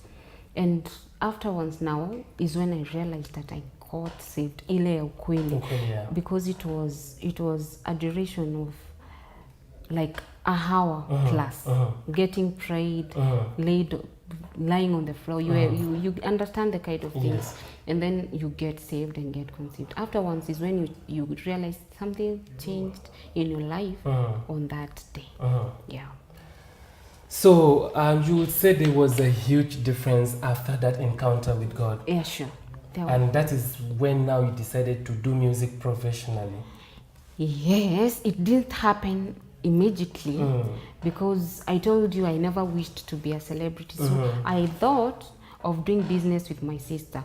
and afterwards now is when I realized that I got saved ile ukweli, because it was a duration of like a hour plus, getting prayed, lying on the floor. You understand the kind of things, and then you get saved and get conceived. Afterwards is when you realize something changed in your life on that day. So you would say there was a huge difference after that encounter with God. Yeah, sure. And that is when now you decided to do music professionally. Yes, it didn't happen immediately because I told you I never wished to be a celebrity. So I thought of doing business with my sister.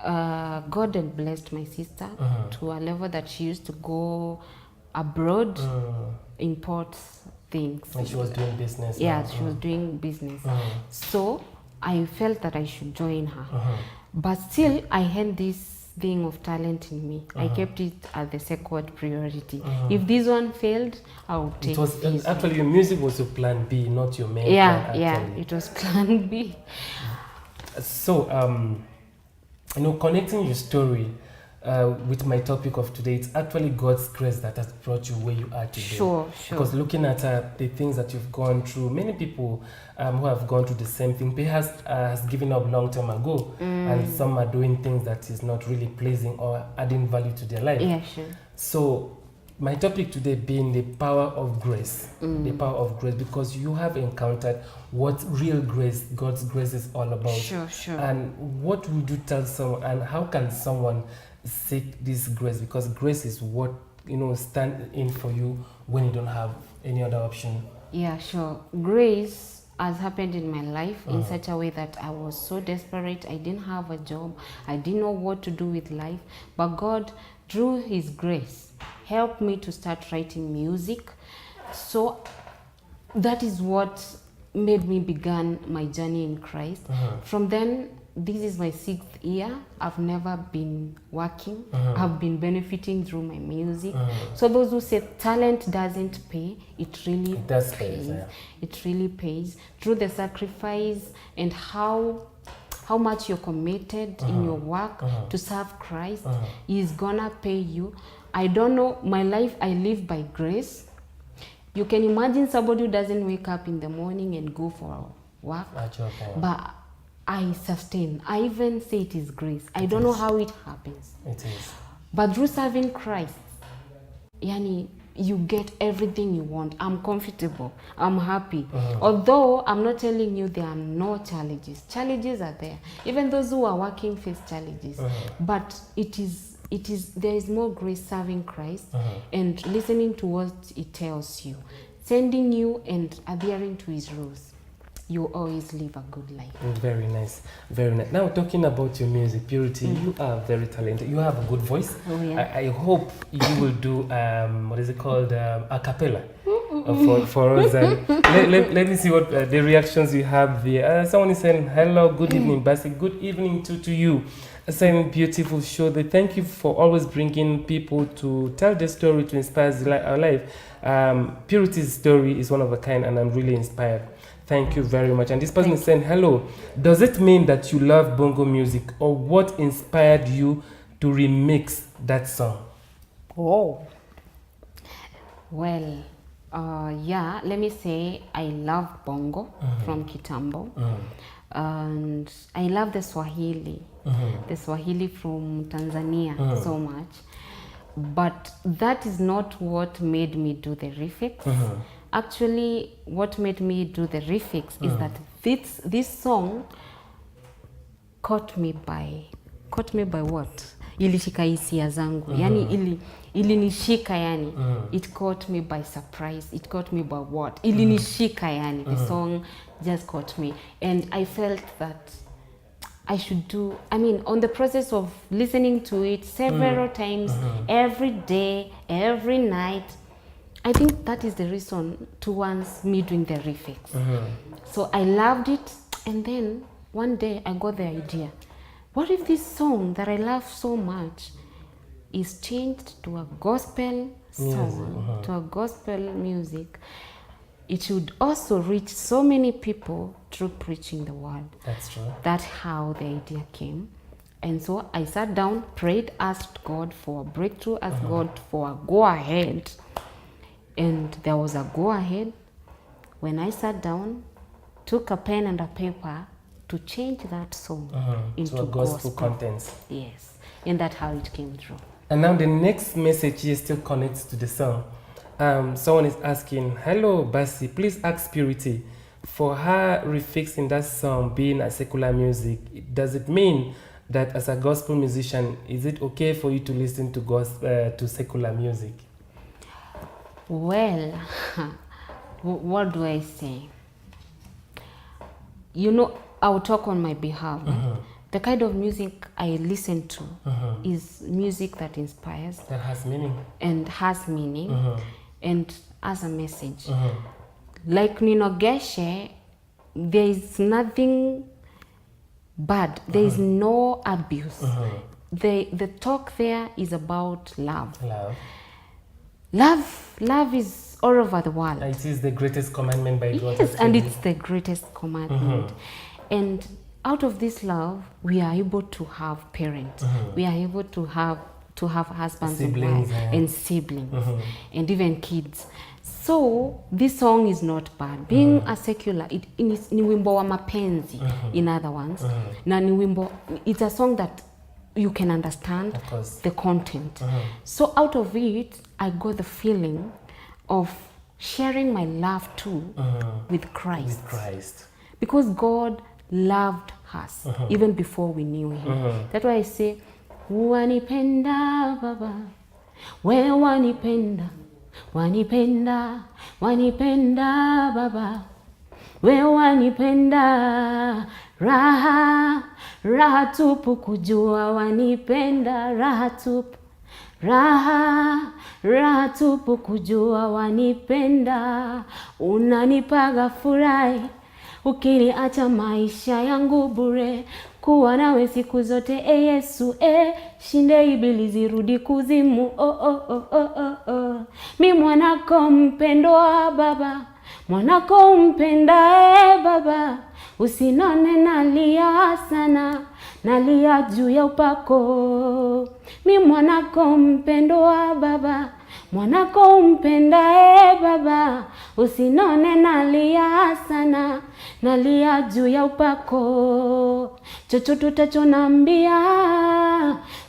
God had blessed my sister to a level that she used to go abroad, import things. And she was doing business. Yeah, she was doing business. So I felt that I should join her. But still, I had this thing of talent in me. I kept it as the second priority. If this one failed, I would take this actually one. your music was your plan B, not your main plan. Yeah, it was plan B. So, connecting your story with my topic of today, it's actually God's grace that has brought you where you are today. Sure. Because looking at the things that you've gone through, many people who have gone through the same thing, perhaps has given up long time ago, and some are doing things that is not really pleasing or adding value to their life. Yeah, sure. So, my topic today being the power of grace, the power of grace, because you have encountered what real grace, God's grace is all about. Sure. And what would you tell someone, and how can someone seek this grace? Because grace is what stand in for you when you don't have any other option. Yeah, sure. Grace has happened in my life in such a way that I was so desperate. I didn't have a job. I didn't know what to do with life. But God, through His grace, helped me to start writing music. So that is what made me begin my journey in Christ. From then, this is my 6th year. I've never been working. I've been benefiting through my music. So those who say talent doesn't pay, it really does pays. pay, yeah. It really pays through the sacrifice and how much you're committed in your work to serve Christ. He's gonna pay you. I don't know, my life I live by grace. You can imagine somebody who doesn't wake up in the morning and go for work, but I sustain. I even say it is grace. I don't know how it happens. It is. But through serving Christ, yani, you get everything you want. I'm comfortable. I'm happy. Although I'm not telling you there are no challenges. Challenges are there. Even those who are working face challenges. But there is more grace serving Christ and listening to what He tells you, sending you and adhering to His rules. You always live a good life. Very nice, very nice. Now talking about your music, Purity, you are very talented. You have a good voice. Oh, yeah. I hope you will do what is it called, a cappella for us. Let me see what the reactions you have there. Someone is saying hello, good evening, Bassey. Good evening to you. Saying beautiful show. They thank you for always bringing people to tell their story to inspire our life. Purity's story is one of a kind, and I'm really inspired. Thank you very much. And this person is saying, hello, does it mean that you love bongo music, or what inspired you to remix that song? Oh. Well, yeah, let me say I love bongo from Kitambo. And I love the Swahili from Tanzania so much. But that is not what made me do the refix. Actually, what made me do the refix is that this song caught me by what? Ilishika hisia zangu. Yani ilinishika yani. It caught me by surprise. It caught me by what? Ilinishika yani. The song just caught me. And I felt that I should do, on the process of listening to it several times, every day, every night, I think that is the reason towards me doing the refix. So I loved it, and then one day I got the idea, what if this song that I love so much is changed to a gospel song, to a gospel music? It should also reach so many people through preaching the word. That's true. That's how the idea came. And so I sat down, prayed, asked God for a breakthrough, asked God for a go-ahead. And there was a go-ahead when I sat down, took a pen and a paper to change that song into a gospel content. Yes, and that's how it came through. And now the next message here still connects to the song. Someone is asking, hello, Bassey, please ask Purity, for her refixing that song being a secular music, does it mean that as a gospel musician, is it okay for you to listen to secular music? Well, what do I say? I'll talk on my behalf. The kind of music I listen to is music that inspires. That has meaning. And has meaning. And has a message. Like Nino Geshe, there is nothing bad. There is no abuse. The talk there is about love. Love is all over the world. It is the greatest commandment by God. Yes, and it's the greatest commandment. And out of this love, we are able to have parents. We are able to have husbands and wives and siblings and even kids. So this song is not bad. Being a secular, it is ni wimbo wa mapenzi, in other ones. Na ni wimbo, it's a song that you can understand the content. So out of it, I got the feeling of sharing my love too with Christ. Because God loved us even before we knew Him. That's why I say, wanipenda baba, we wanipenda, wanipenda, wanipenda baba, we wanipenda, raha, raha tupu kujua wanipenda, raha tupu, raha, raha tupu kujua wanipenda, unanipaga furahi, ukiniacha maisha yangu bure, kuwa nawe siku zote Yesu, shinde ibilisi rudi kuzimu, mi mwanako mpendwa Baba, mwanako mpenda Baba, usinone nalia sana, nalia juu ya upako, mi mwanako mpendwa Baba, mwanako mpenda Baba, usinone nalia sana, nalia juu ya upako, chochote utachonambia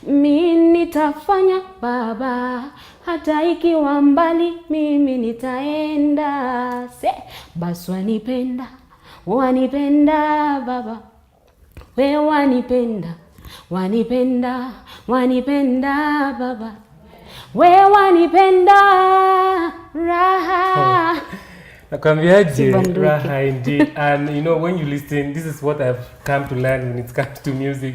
mimi nitafanya Baba, hata ikiwa mbali mimi nitaenda. Basi wanipenda, wanipenda Baba, we wanipenda, wanipenda, wanipenda Baba, we wanipenda, raha. Nakwambiaje, raha indeed. And you know, when you listen, this is what I've come to learn when it comes to music.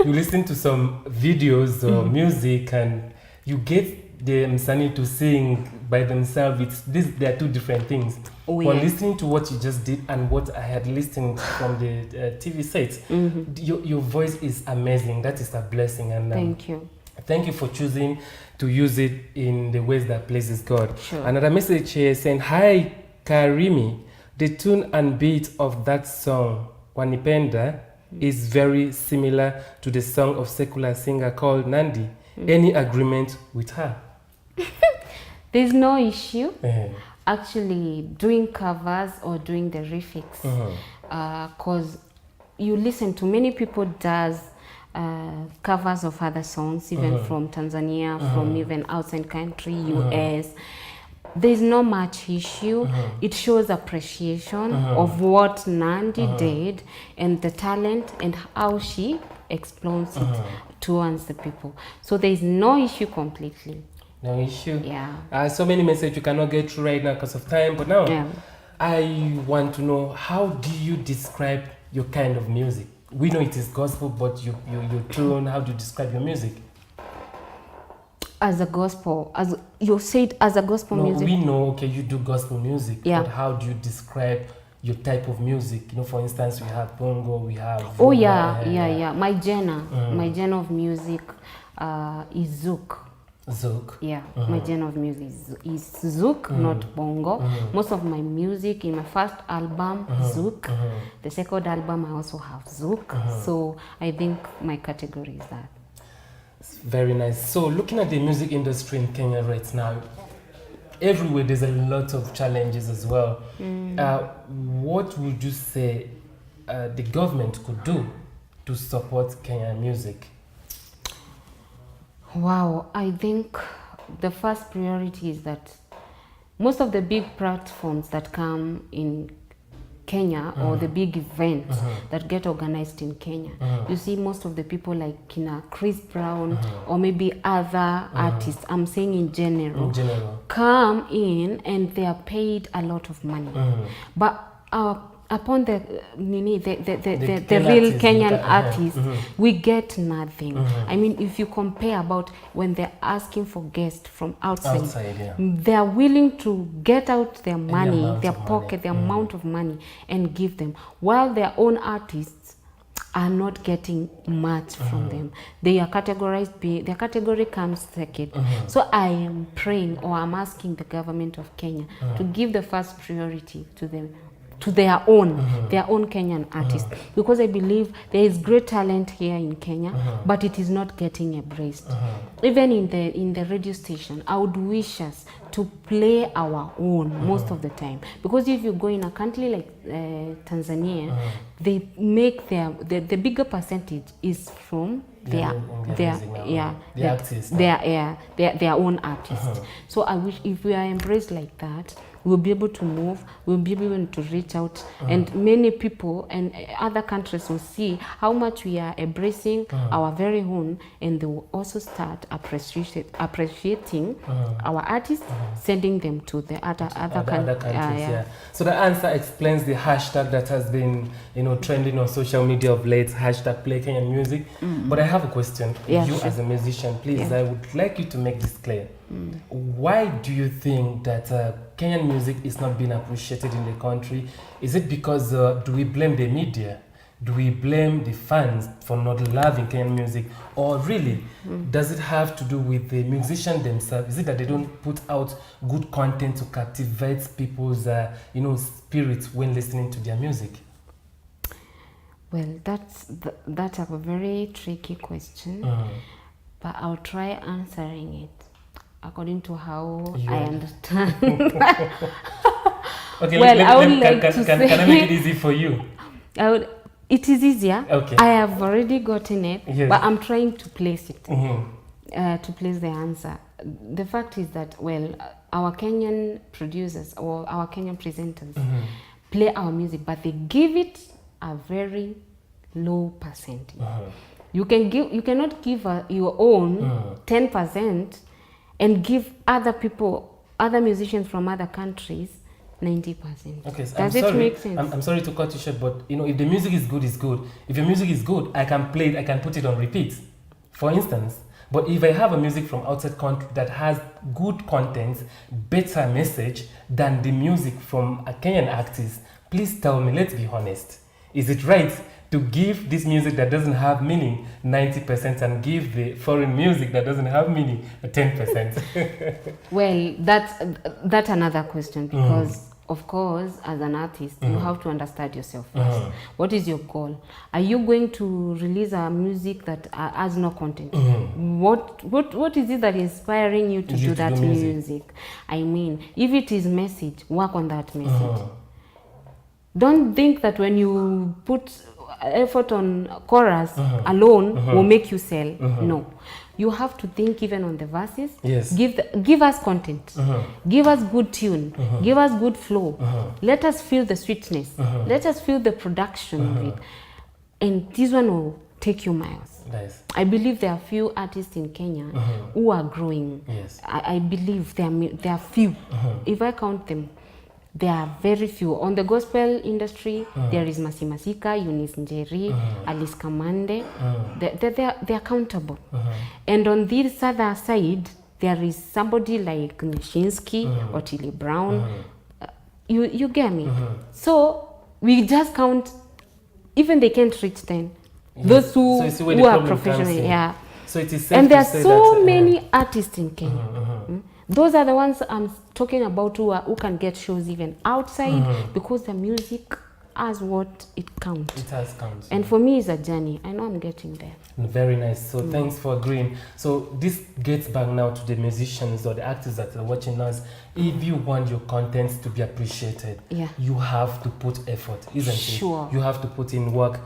You listen to some videos or music and you get the Msanii to sing by themselves. They are two different things. Oh, When yeah. listening to what you just did and what I had listened from the TV sets, your voice is amazing. That is a blessing. And Thank you. thank you for choosing to use it in the ways that pleases God. Sure. Another message here saying, hi Karimi, the tune and beat of that song, Wanipenda, is very similar to the song of secular singer called Nandi. Any agreement with her? There's no issue. Uh-huh. Actually doing covers or doing the refix, cause you listen to many people does covers of other songs, even from Tanzania, from even outside country, US. There's no much issue. It shows appreciation of what Nandi did and the talent and how she explains it towards the people. So there's no issue completely. No issue. Yeah. So many messages you cannot get through right now because of time, but now Yeah. I want to know, how do you describe your kind of music? We know it is gospel, but your tune, how do you describe your music? As a gospel, as you said, as a gospel No, music. we know, okay, you do gospel music, Yeah. but how do you describe your type of music? You know, for instance, we have bongo, we have... Oh rumba, yeah. My genre of music is zouk. Zouk. Yeah, my genre of music is zouk, not bongo. Most of my music in my first album, zouk. The second album, I also have zouk. So I think my category is that. Very nice. So looking at the music industry in Kenya right now, everywhere there's a lot of challenges as well. What would you say the government could do to support Kenyan music? Wow, I think the first priority is that most of the big platforms that come in Kenya or the big events that get organized in Kenya, you see most of the people like Kina Chris Brown or maybe other artists, I'm saying in general, come in and they are paid a lot of money. But upon the real Kenyan artists, we get nothing. I mean, if you compare about when they're asking for guests from outside, they are willing to get out their money, their pocket, their amount of money and give them, while their own artists are not getting much from them. They are categorized, their category comes second. So I am praying, or I'm asking the government of Kenya to give the first priority to them, to their own Kenyan artists, because I believe there is great talent here in Kenya, but it is not getting embraced. Even in the radio station, I would wish us to play our own most of the time, because if you go in a country like Tanzania, they make the bigger percentage is from their own artists. So I wish if we are embraced like that, we'll be able to move, we'll be able to reach out, and many people and other countries will see how much we are embracing our very own, and they will also start appreciating our artists, sending them to the other countries. Yeah. So the answer explains the hashtag that has been, trending on social media of late, hashtag Play Kenyan Music. But I have a question. Yeah, you sure. as a musician, please, I would like you to make this clear. Why do you think that Kenyan music is not being appreciated in the country? Is it because, do we blame the media? Do we blame the fans for not loving Kenyan music? Or really, does it have to do with the musicians themselves? Is it that they don't put out good content to captivate people's, spirits when listening to their music? Well, that's a very tricky question, but I'll try answering it according to how I understand. Okay, can I make it easy for you? It is easier. Okay. I have already gotten it, yes. but I'm trying to place it, to place the answer. The fact is that, well, our Kenyan producers or our Kenyan presenters play our music, but they give it a very low percentage. You cannot give your own 10% and give other musicians from other countries 90%. Okay, so Does it make sense? I'm sorry to cut you short, but if the music is good, it's good. If your music is good, I can play it, I can put it on repeat, for instance. But if I have a music from outside country that has good content, better message than the music from a Kenyan artist, please tell me, let's be honest. Is it right to give this music that doesn't have meaning 90% and give the foreign music that doesn't have meaning 10%? Well, that's another question, because of course, as an artist, you have to understand yourself first. What is your goal? Are you going to release a music that has no content? What is it that is inspiring you to do that music? I mean, if it is message, work on that message. Don't think that when you put effort on chorus alone will make you sell. No. You have to think even on the verses. Yes. Give us content. Give us good tune. Give us good flow. Let us feel the sweetness. Let us feel the production of it. And this one will take you miles. Nice. I believe there are few artists in Kenya who are growing. Yes. I believe there are few. If I count them, there are very few. On the gospel industry, there is Masi Masika, Eunice Njeri, Alice Kamande. They are countable. And on this other side, there is somebody like Nyashinsky or Tilly Brown. You get me? So we just count, even they can't reach 10. Those who are professional, yeah. So it is safe and there are to say so that, many artists in Kenya. Those are the ones I'm talking about who can get shows even outside because the music has what it counts. It has counts. And for me, it's a journey. I know I'm getting there. Very nice. So thanks for agreeing. So this gets back now to the musicians or the artists that are watching us. If you want your content to be appreciated, you have to put effort, isn't it? You have to put in work.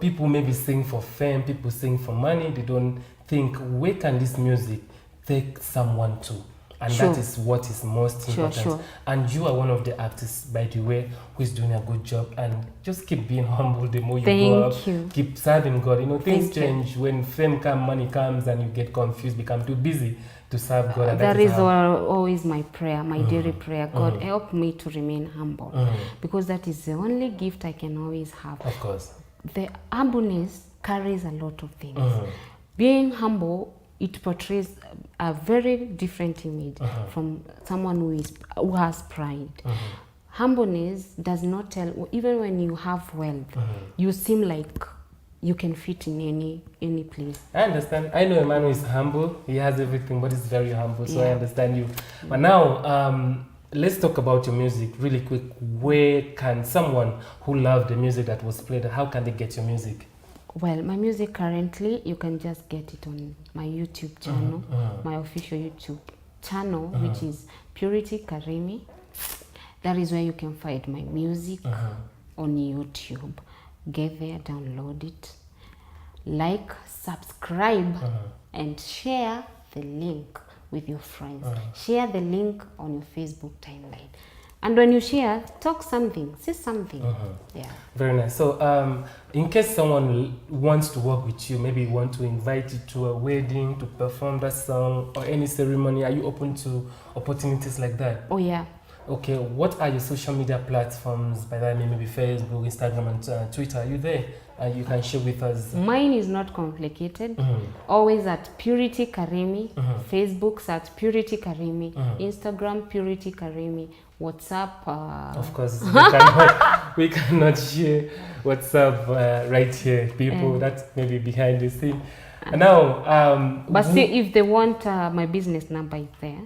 People maybe sing for fame, people sing for money. They don't think, where can this music take someone to? And that is what is most important. And you are one of the artists, by the way, who is doing a good job. And just keep being humble the more you go up. Keep serving God. Things change. When fame comes, money comes, and you get confused, become too busy to serve God. And that is always my prayer, my daily prayer. God, help me to remain humble. Because that is the only gift I can always have. Of course. The humbleness carries a lot of things. Being humble, it portrays a very different image from someone who has pride. Humbleness does not tell, even when you have wealth, you seem like you can fit in any place. I understand. I know a man who is humble. He has everything, but he's very humble. So I understand you. But now, let's talk about your music really quick. Where can someone who loves the music that was played, how can they get your music? Well, my music currently, you can just get it on my YouTube channel, my official YouTube channel, which is Purity Karimi. That is where you can find my music on YouTube. Get there, download it, like, subscribe, and share the link with your friends. Share the link on your Facebook timeline. And when you share, talk something, say something. Yeah. Very nice. So in case someone wants to work with you, maybe want to invite you to a wedding, to perform that song or any ceremony, are you open to opportunities like that? Oh, yeah. Okay, what are your social media platforms? By that I mean maybe Facebook, Instagram, and Twitter. Are you there? You can share with us. Mine is not complicated. Always at Purity Karimi. Facebook's at Purity Karimi. Instagram Purity Karimi. WhatsApp. Of course, we cannot share WhatsApp right here. People, that's maybe behind the scene. Now, but see, if they want my business number, is there.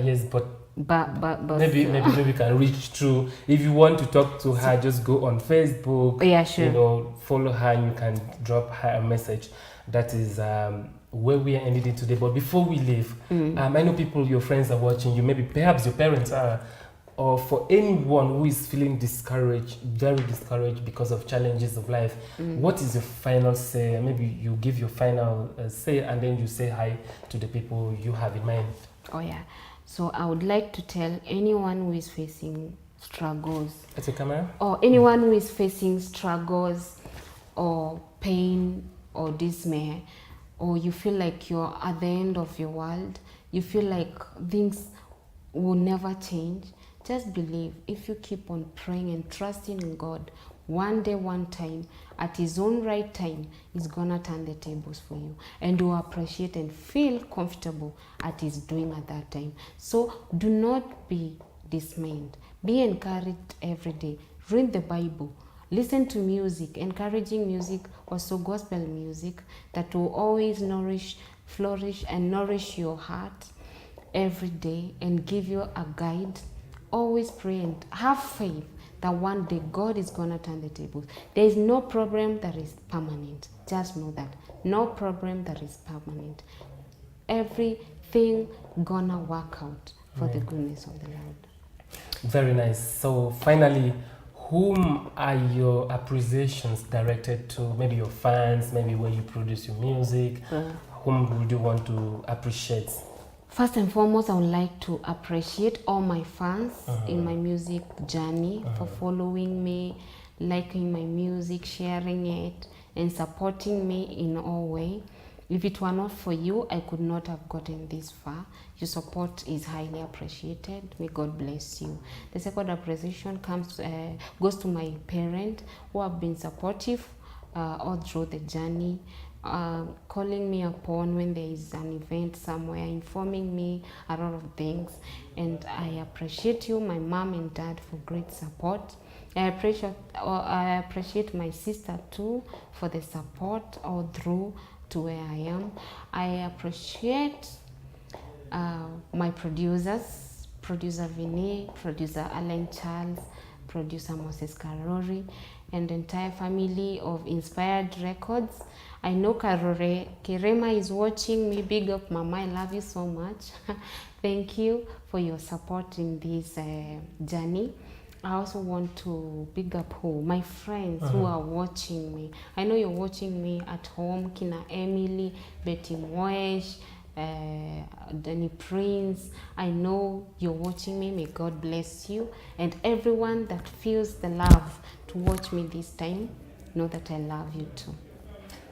Yes, but maybe we can reach through. If you want to talk to her, just go on Facebook. Yeah, sure. You know, follow her and you can drop her a message. That is where we are ending it today. But before we leave, I know people, your friends are watching you. Maybe perhaps your parents are. Or for anyone who is feeling discouraged, very discouraged because of challenges of life, what is your final say? Maybe you give your final say and then you say hi to the people you have in mind. Oh, yeah. So I would like to tell anyone who is facing struggles. That's your camera? Or anyone who is facing struggles or pain or dismay, or you feel like you're at the end of your world, you feel like things will never change. Just believe, if you keep on praying and trusting in God, one day, one time, at His own right time, He's gonna turn the tables for you. And you appreciate and feel comfortable at His doing at that time. So do not be dismayed. Be encouraged every day. Read the Bible. Listen to music, encouraging music, also gospel music that will always flourish and nourish your heart every day and give you a guide. Always pray and have faith that one day God is going to turn the tables. There is no problem that is permanent. Just know that. No problem that is permanent. Everything gonna work out for the goodness of the Lord. Very nice. So finally, whom are your appreciations directed to? Maybe your fans, maybe where you produce your music. Whom would you want to appreciate? First and foremost, I would like to appreciate all my fans in my music journey for following me, liking my music, sharing it, and supporting me in all way. If it were not for you, I could not have gotten this far. Your support is highly appreciated. May God bless you. The second appreciation goes to my parents who have been supportive all through the journey. Calling me upon when there is an event somewhere, informing me a lot of things, and I appreciate you, my mom and dad, for great support. I appreciate my sister too for the support all through to where I am. I appreciate my producers, producer Vinny, producer Alan Charles, producer Moses Karori, and the entire family of Inspired Records. I know Kirema is watching me. Big up, Mama. I love you so much. Thank you for your support in this journey. I also want to big up my friends who are watching me. I know you're watching me at home. Kina Emily, Betty Moesh, Danny Prince. I know you're watching me. May God bless you. And everyone that feels the love to watch me this time, know that I love you too.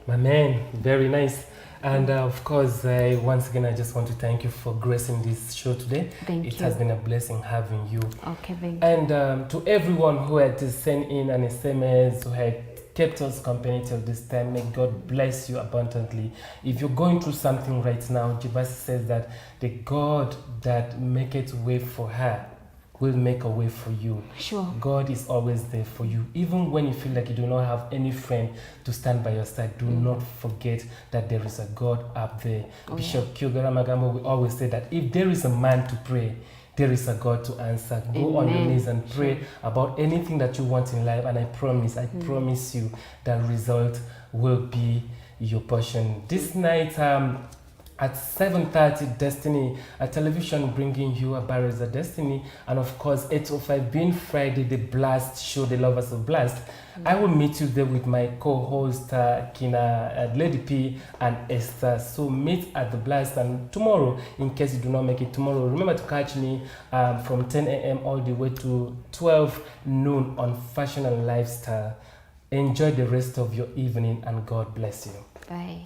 My man, very nice. And of course, once again, I just want to thank you for gracing this show today. Thank you. It has been a blessing having you. Okay, thank you. And to everyone who had to send in an SMS, who had kept us company till this time, may God bless you abundantly. If you're going through something right now, J.BASSEY says that the God that maketh way for her will make a way for you. Sure. God is always there for you. Even when you feel like you do not have any friend to stand by your side, do not forget that there is a God up there. Bishop Kyogara Magambo will always say that if there is a man to pray, there is a God to answer. Go on your knees and pray about anything that you want in life, and I promise you that result will be your portion. This night, At 7:30, Destiny, a television bringing you a Barriers of Destiny. And of course, 8:05 being Friday, the Blast show, the Lovers of Blast. I will meet you there with my co-host, Kina, Lady P and Esther. So meet at the Blast. And tomorrow, in case you do not make it tomorrow, remember to catch me from 10 a.m. all the way to 12 noon on Fashion and Lifestyle. Enjoy the rest of your evening and God bless you. Bye.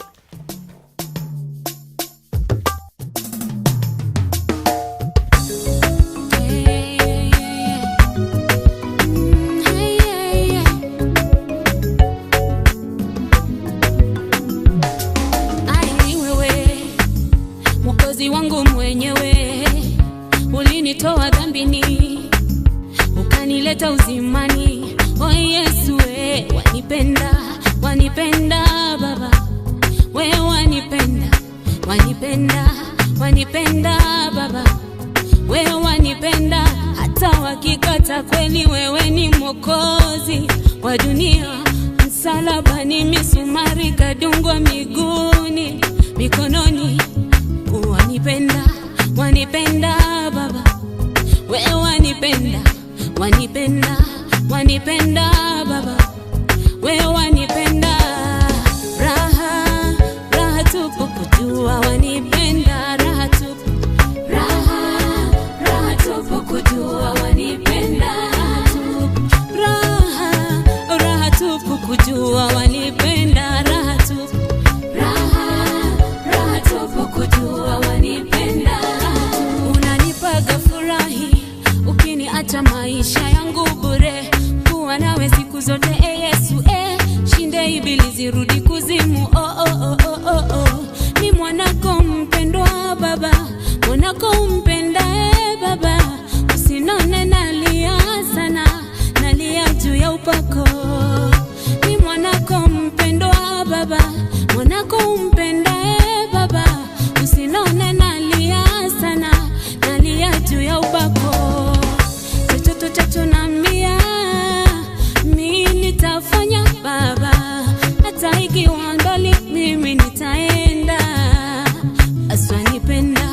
Wangu mwenyewe ulinitoa dhambini ukanileta uzimani. Oh Yesu we wanipenda, wanipenda Baba, we wanipenda, wanipenda, wanipenda Baba, we wanipenda. Hata wakikata kweli wewe ni Mwokozi wa dunia. Msalabani misumari kadungwa miguuni, mikononi. Wanipenda, wanipenda Baba, we wanipenda, wanipenda, wanipenda Baba, we wanipenda. Raha, raha tupu kujua wanipenda. Raha tupu, raha, raha tupu kujua wanipenda. Raha, raha tupu kujua wanipenda. Raha tupu, raha tupu kujua wanipenda. Unanipaga furahi ukiniacha maisha yangu bure. Kuwa nawe siku zote Yesu shinde ibilisi rudi kuzimu. Ni mwanako mpendwa Baba, mwanako mpenda Baba. Usinone nalia sana, nalia juu ya upako. Ni mwanako mpendwa Baba, mwanako mpenda Baba. Usinone nalia sana, nalia juu ya upako. Chochote chacho nambia mimi nitafanya Baba, hata ikiwa mbali mimi nitaenda. Aswa wanipenda,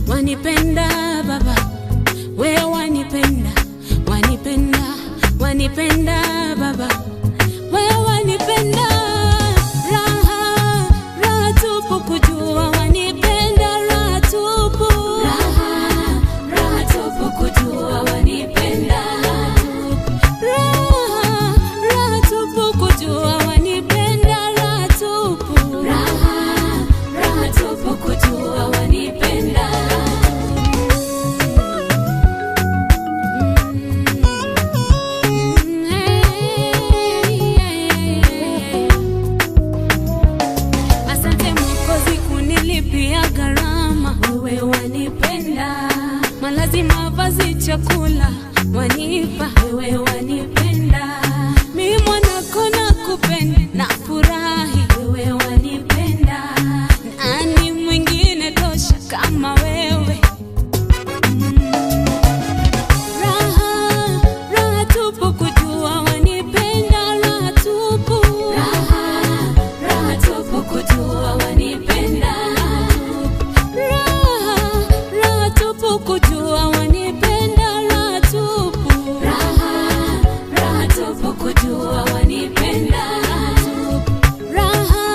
wanipenda Baba, we wanipenda, wanipenda, wanipenda Baba, we wanipenda. Raha, raha tupu kujua wanipenda. Raha tupu, raha, raha tupu kujua wanipenda. Raha, raha tupu kujua wanipenda. Raha tupu, raha, raha tupu kujua wanipenda. Asante Mwokozi kunilipia gharama, wewe wanipenda. Malazi, mavazi, chakula wanipa, wewe wanipenda. Mimi mwanako nakupenda, nafurahi, wewe wanipenda. Nani mwingine tosha kama wewe? Raha, raha tupu kujua wanipenda. Raha tupu, raha, raha tupu kujua wanipenda. Raha, raha tupu kujua wanipenda. Raha tupu, raha, raha tupu kujua wanipenda. Raha,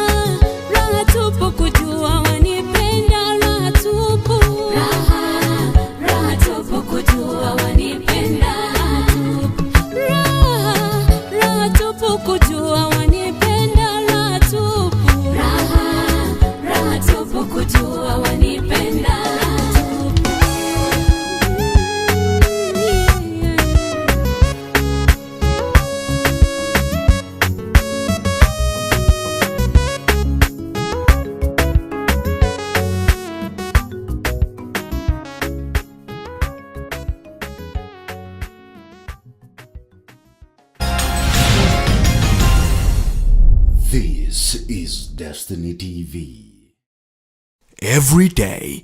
raha tupu kujua wanipenda. Raha tupu, raha, raha tupu kujua wanipenda. Raha, raha tupu kujua wanipenda. Raha tupu, raha, raha tupu kujua wanipenda. This is Destiny TV. Every day